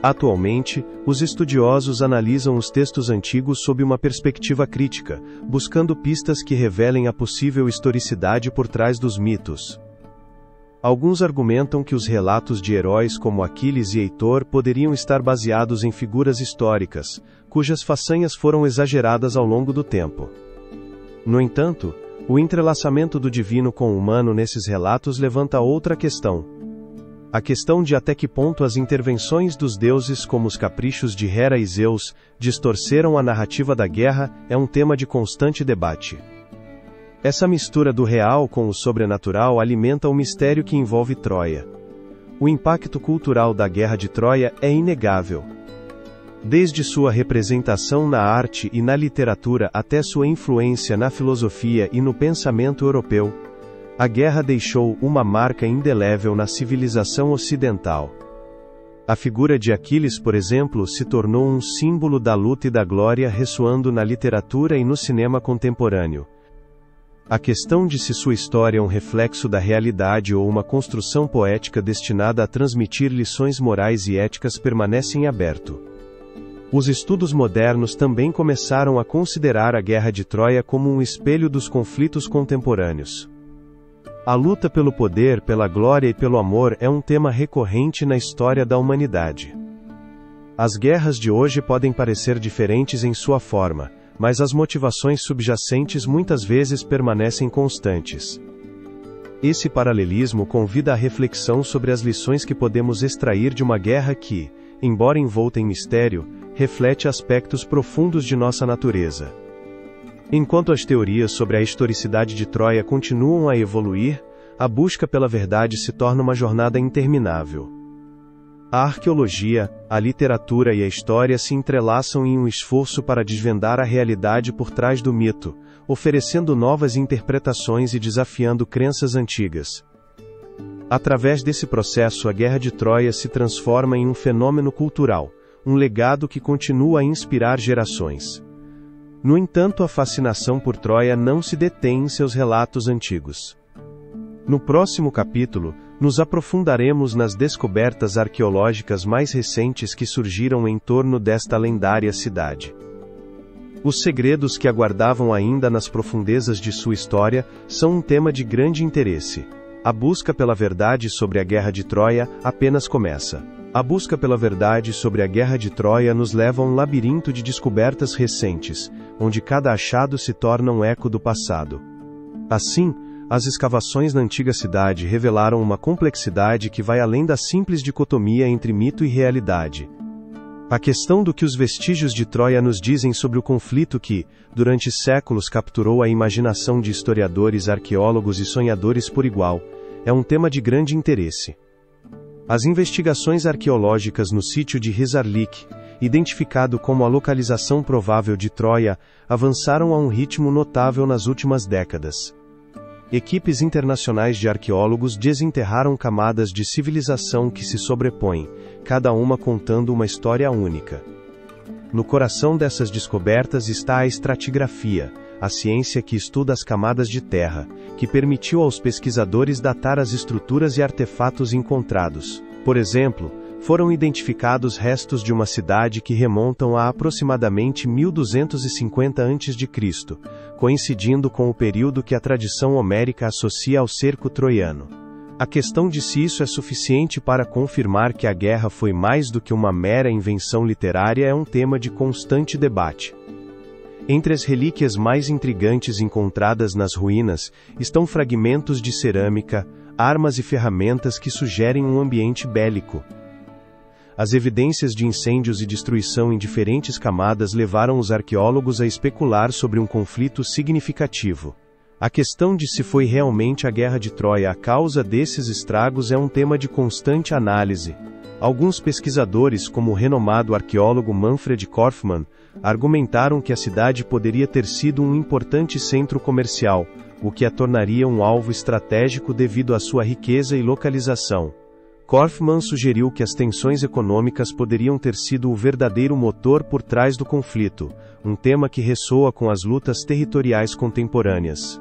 Atualmente, os estudiosos analisam os textos antigos sob uma perspectiva crítica, buscando pistas que revelem a possível historicidade por trás dos mitos. Alguns argumentam que os relatos de heróis como Aquiles e Heitor poderiam estar baseados em figuras históricas, cujas façanhas foram exageradas ao longo do tempo. No entanto, o entrelaçamento do divino com o humano nesses relatos levanta outra questão. A questão de até que ponto as intervenções dos deuses como os caprichos de Hera e Zeus distorceram a narrativa da guerra é um tema de constante debate. Essa mistura do real com o sobrenatural alimenta o mistério que envolve Troia. O impacto cultural da Guerra de Troia é inegável. Desde sua representação na arte e na literatura até sua influência na filosofia e no pensamento europeu, a guerra deixou uma marca indelével na civilização ocidental. A figura de Aquiles, por exemplo, se tornou um símbolo da luta e da glória ressoando na literatura e no cinema contemporâneo. A questão de se sua história é um reflexo da realidade ou uma construção poética destinada a transmitir lições morais e éticas permanece em aberto. Os estudos modernos também começaram a considerar a Guerra de Troia como um espelho dos conflitos contemporâneos. A luta pelo poder, pela glória e pelo amor é um tema recorrente na história da humanidade. As guerras de hoje podem parecer diferentes em sua forma, mas as motivações subjacentes muitas vezes permanecem constantes. Esse paralelismo convida à reflexão sobre as lições que podemos extrair de uma guerra que, embora envolta em mistério, reflete aspectos profundos de nossa natureza. Enquanto as teorias sobre a historicidade de Troia continuam a evoluir, a busca pela verdade se torna uma jornada interminável. A arqueologia, a literatura e a história se entrelaçam em um esforço para desvendar a realidade por trás do mito, oferecendo novas interpretações e desafiando crenças antigas. Através desse processo, a Guerra de Troia se transforma em um fenômeno cultural, um legado que continua a inspirar gerações. No entanto, a fascinação por Troia não se detém em seus relatos antigos. No próximo capítulo, nos aprofundaremos nas descobertas arqueológicas mais recentes que surgiram em torno desta lendária cidade. Os segredos que aguardavam ainda nas profundezas de sua história são um tema de grande interesse. A busca pela verdade sobre a Guerra de Troia apenas começa. A busca pela verdade sobre a Guerra de Troia nos leva a um labirinto de descobertas recentes, onde cada achado se torna um eco do passado. Assim, as escavações na antiga cidade revelaram uma complexidade que vai além da simples dicotomia entre mito e realidade. A questão do que os vestígios de Troia nos dizem sobre o conflito que, durante séculos, capturou a imaginação de historiadores, arqueólogos e sonhadores por igual, é um tema de grande interesse. As investigações arqueológicas no sítio de Hisarlik, identificado como a localização provável de Troia, avançaram a um ritmo notável nas últimas décadas. Equipes internacionais de arqueólogos desenterraram camadas de civilização que se sobrepõem, cada uma contando uma história única. No coração dessas descobertas está a estratigrafia, a ciência que estuda as camadas de terra, que permitiu aos pesquisadores datar as estruturas e artefatos encontrados. Por exemplo, foram identificados restos de uma cidade que remontam a aproximadamente 1250 a.C., coincidindo com o período que a tradição homérica associa ao cerco troiano. A questão de se isso é suficiente para confirmar que a guerra foi mais do que uma mera invenção literária é um tema de constante debate. Entre as relíquias mais intrigantes encontradas nas ruínas, estão fragmentos de cerâmica, armas e ferramentas que sugerem um ambiente bélico. As evidências de incêndios e destruição em diferentes camadas levaram os arqueólogos a especular sobre um conflito significativo. A questão de se foi realmente a Guerra de Troia a causa desses estragos é um tema de constante análise. Alguns pesquisadores, como o renomado arqueólogo Manfred Korfmann, argumentaram que a cidade poderia ter sido um importante centro comercial, o que a tornaria um alvo estratégico devido à sua riqueza e localização. Korfmann sugeriu que as tensões econômicas poderiam ter sido o verdadeiro motor por trás do conflito, um tema que ressoa com as lutas territoriais contemporâneas.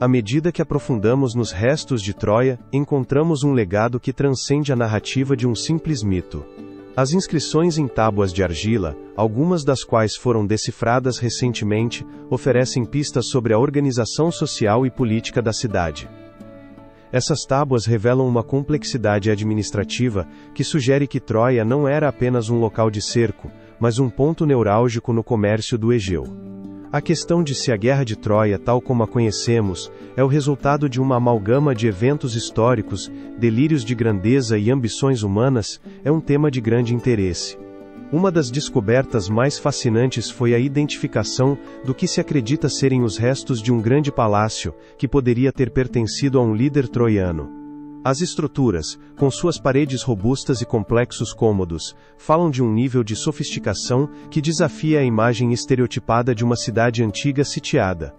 À medida que aprofundamos nos restos de Troia, encontramos um legado que transcende a narrativa de um simples mito. As inscrições em tábuas de argila, algumas das quais foram decifradas recentemente, oferecem pistas sobre a organização social e política da cidade. Essas tábuas revelam uma complexidade administrativa que sugere que Troia não era apenas um local de cerco, mas um ponto neurálgico no comércio do Egeu. A questão de se a Guerra de Troia, tal como a conhecemos, é o resultado de uma amalgama de eventos históricos, delírios de grandeza e ambições humanas, é um tema de grande interesse. Uma das descobertas mais fascinantes foi a identificação do que se acredita serem os restos de um grande palácio, que poderia ter pertencido a um líder troiano. As estruturas, com suas paredes robustas e complexos cômodos, falam de um nível de sofisticação que desafia a imagem estereotipada de uma cidade antiga sitiada.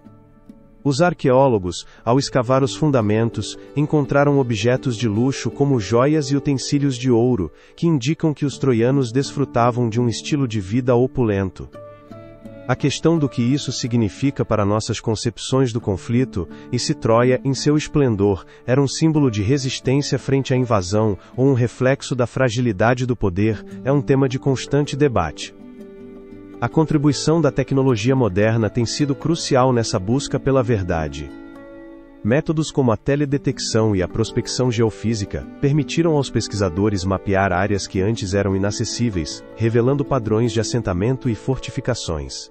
Os arqueólogos, ao escavar os fundamentos, encontraram objetos de luxo como joias e utensílios de ouro, que indicam que os troianos desfrutavam de um estilo de vida opulento. A questão do que isso significa para nossas concepções do conflito, e se Troia, em seu esplendor, era um símbolo de resistência frente à invasão, ou um reflexo da fragilidade do poder, é um tema de constante debate. A contribuição da tecnologia moderna tem sido crucial nessa busca pela verdade. Métodos como a teledetecção e a prospecção geofísica permitiram aos pesquisadores mapear áreas que antes eram inacessíveis, revelando padrões de assentamento e fortificações.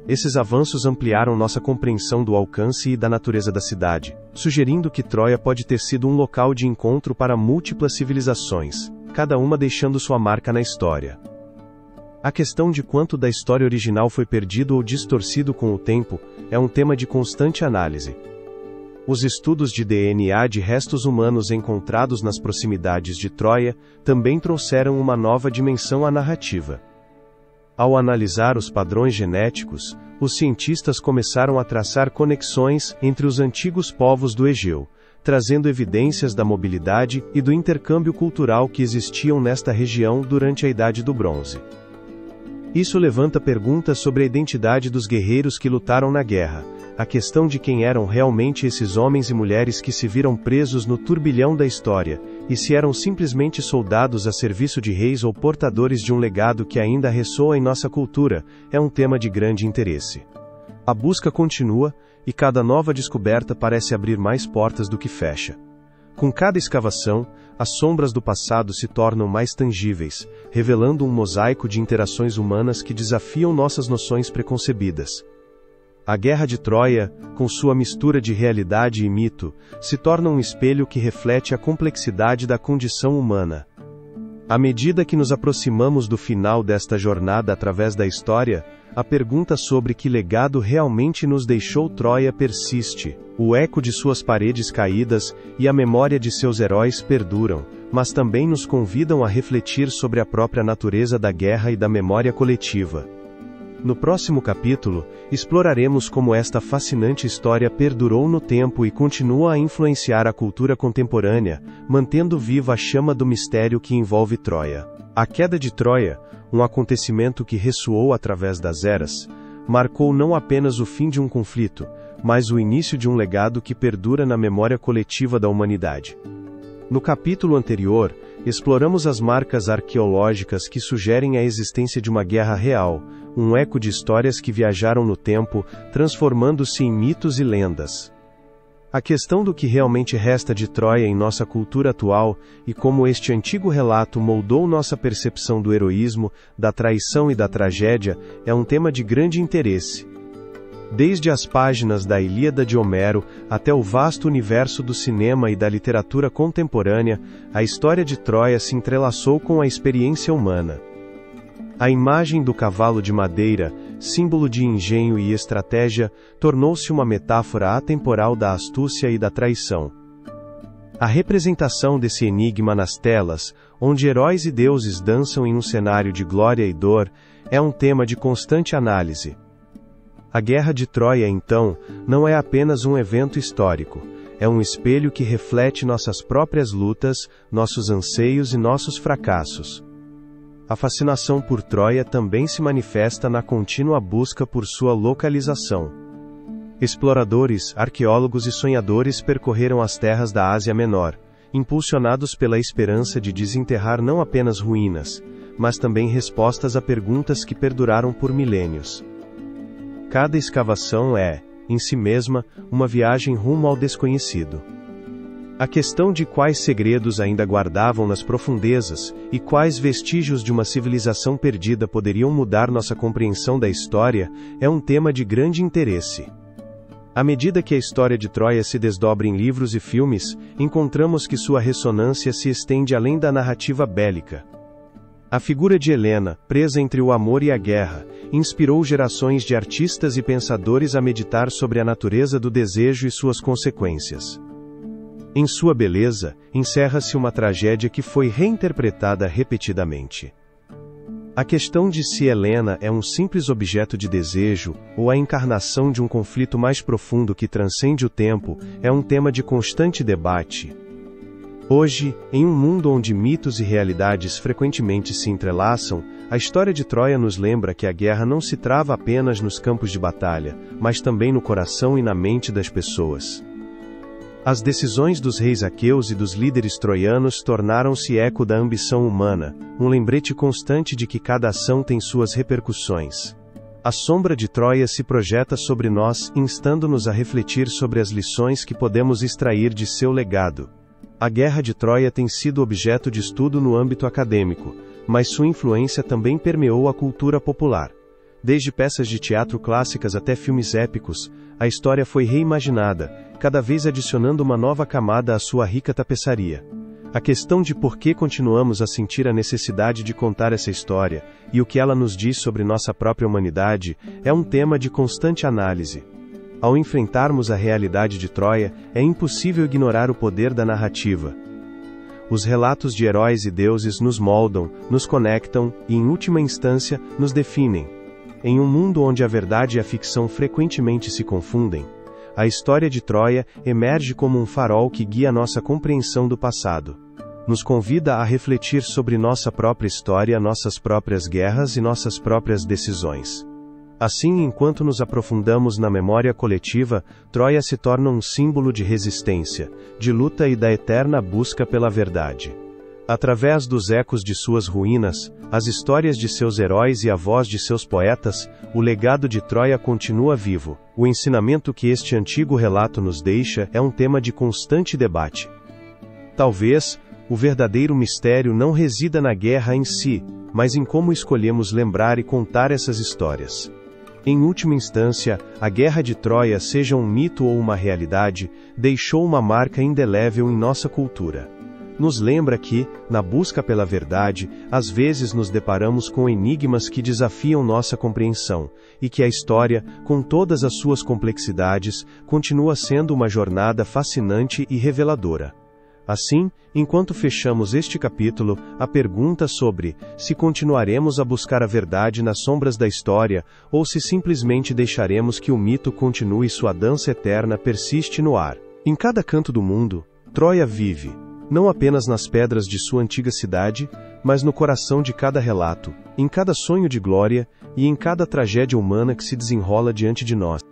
Esses avanços ampliaram nossa compreensão do alcance e da natureza da cidade, sugerindo que Troia pode ter sido um local de encontro para múltiplas civilizações, cada uma deixando sua marca na história. A questão de quanto da história original foi perdido ou distorcido com o tempo é um tema de constante análise. Os estudos de DNA de restos humanos encontrados nas proximidades de Troia também trouxeram uma nova dimensão à narrativa. Ao analisar os padrões genéticos, os cientistas começaram a traçar conexões entre os antigos povos do Egeu, trazendo evidências da mobilidade e do intercâmbio cultural que existiam nesta região durante a Idade do Bronze. Isso levanta perguntas sobre a identidade dos guerreiros que lutaram na guerra, a questão de quem eram realmente esses homens e mulheres que se viram presos no turbilhão da história, e se eram simplesmente soldados a serviço de reis ou portadores de um legado que ainda ressoa em nossa cultura, é um tema de grande interesse. A busca continua, e cada nova descoberta parece abrir mais portas do que fecha. Com cada escavação, as sombras do passado se tornam mais tangíveis, revelando um mosaico de interações humanas que desafiam nossas noções preconcebidas. A Guerra de Troia, com sua mistura de realidade e mito, se torna um espelho que reflete a complexidade da condição humana. À medida que nos aproximamos do final desta jornada através da história, a pergunta sobre que legado realmente nos deixou Troia persiste. O eco de suas paredes caídas e a memória de seus heróis perduram, mas também nos convidam a refletir sobre a própria natureza da guerra e da memória coletiva. No próximo capítulo, exploraremos como esta fascinante história perdurou no tempo e continua a influenciar a cultura contemporânea, mantendo viva a chama do mistério que envolve Troia. A queda de Troia, um acontecimento que ressoou através das eras, marcou não apenas o fim de um conflito, mas o início de um legado que perdura na memória coletiva da humanidade. No capítulo anterior, exploramos as marcas arqueológicas que sugerem a existência de uma guerra real, um eco de histórias que viajaram no tempo, transformando-se em mitos e lendas. A questão do que realmente resta de Troia em nossa cultura atual, e como este antigo relato moldou nossa percepção do heroísmo, da traição e da tragédia, é um tema de grande interesse. Desde as páginas da Ilíada de Homero, até o vasto universo do cinema e da literatura contemporânea, a história de Troia se entrelaçou com a experiência humana. A imagem do cavalo de madeira, símbolo de engenho e estratégia, tornou-se uma metáfora atemporal da astúcia e da traição. A representação desse enigma nas telas, onde heróis e deuses dançam em um cenário de glória e dor, é um tema de constante análise. A Guerra de Troia, então, não é apenas um evento histórico, é um espelho que reflete nossas próprias lutas, nossos anseios e nossos fracassos. A fascinação por Troia também se manifesta na contínua busca por sua localização. Exploradores, arqueólogos e sonhadores percorreram as terras da Ásia Menor, impulsionados pela esperança de desenterrar não apenas ruínas, mas também respostas a perguntas que perduraram por milênios. Cada escavação é, em si mesma, uma viagem rumo ao desconhecido. A questão de quais segredos ainda guardavam nas profundezas, e quais vestígios de uma civilização perdida poderiam mudar nossa compreensão da história, é um tema de grande interesse. À medida que a história de Troia se desdobra em livros e filmes, encontramos que sua ressonância se estende além da narrativa bélica. A figura de Helena, presa entre o amor e a guerra, inspirou gerações de artistas e pensadores a meditar sobre a natureza do desejo e suas consequências. Em sua beleza, encerra-se uma tragédia que foi reinterpretada repetidamente. A questão de se Helena é um simples objeto de desejo, ou a encarnação de um conflito mais profundo que transcende o tempo, é um tema de constante debate. Hoje, em um mundo onde mitos e realidades frequentemente se entrelaçam, a história de Troia nos lembra que a guerra não se trava apenas nos campos de batalha, mas também no coração e na mente das pessoas. As decisões dos reis aqueus e dos líderes troianos tornaram-se eco da ambição humana, um lembrete constante de que cada ação tem suas repercussões. A sombra de Troia se projeta sobre nós, instando-nos a refletir sobre as lições que podemos extrair de seu legado. A Guerra de Troia tem sido objeto de estudo no âmbito acadêmico, mas sua influência também permeou a cultura popular. Desde peças de teatro clássicas até filmes épicos, a história foi reimaginada, cada vez adicionando uma nova camada à sua rica tapeçaria. A questão de por que continuamos a sentir a necessidade de contar essa história, e o que ela nos diz sobre nossa própria humanidade, é um tema de constante análise. Ao enfrentarmos a realidade de Troia, é impossível ignorar o poder da narrativa. Os relatos de heróis e deuses nos moldam, nos conectam e, em última instância, nos definem. Em um mundo onde a verdade e a ficção frequentemente se confundem, a história de Troia emerge como um farol que guia nossa compreensão do passado. nos convida a refletir sobre nossa própria história, nossas próprias guerras e nossas próprias decisões. Assim, enquanto nos aprofundamos na memória coletiva, Troia se torna um símbolo de resistência, de luta e da eterna busca pela verdade. Através dos ecos de suas ruínas, as histórias de seus heróis e a voz de seus poetas, o legado de Troia continua vivo. O ensinamento que este antigo relato nos deixa é um tema de constante debate. Talvez, o verdadeiro mistério não resida na guerra em si, mas em como escolhemos lembrar e contar essas histórias. Em última instância, a Guerra de Troia, seja um mito ou uma realidade, deixou uma marca indelével em nossa cultura. Nos lembra que, na busca pela verdade, às vezes nos deparamos com enigmas que desafiam nossa compreensão, e que a história, com todas as suas complexidades, continua sendo uma jornada fascinante e reveladora. Assim, enquanto fechamos este capítulo, a pergunta sobre se continuaremos a buscar a verdade nas sombras da história, ou se simplesmente deixaremos que o mito continue sua dança eterna persiste no ar. Em cada canto do mundo, Troia vive, não apenas nas pedras de sua antiga cidade, mas no coração de cada relato, em cada sonho de glória, e em cada tragédia humana que se desenrola diante de nós.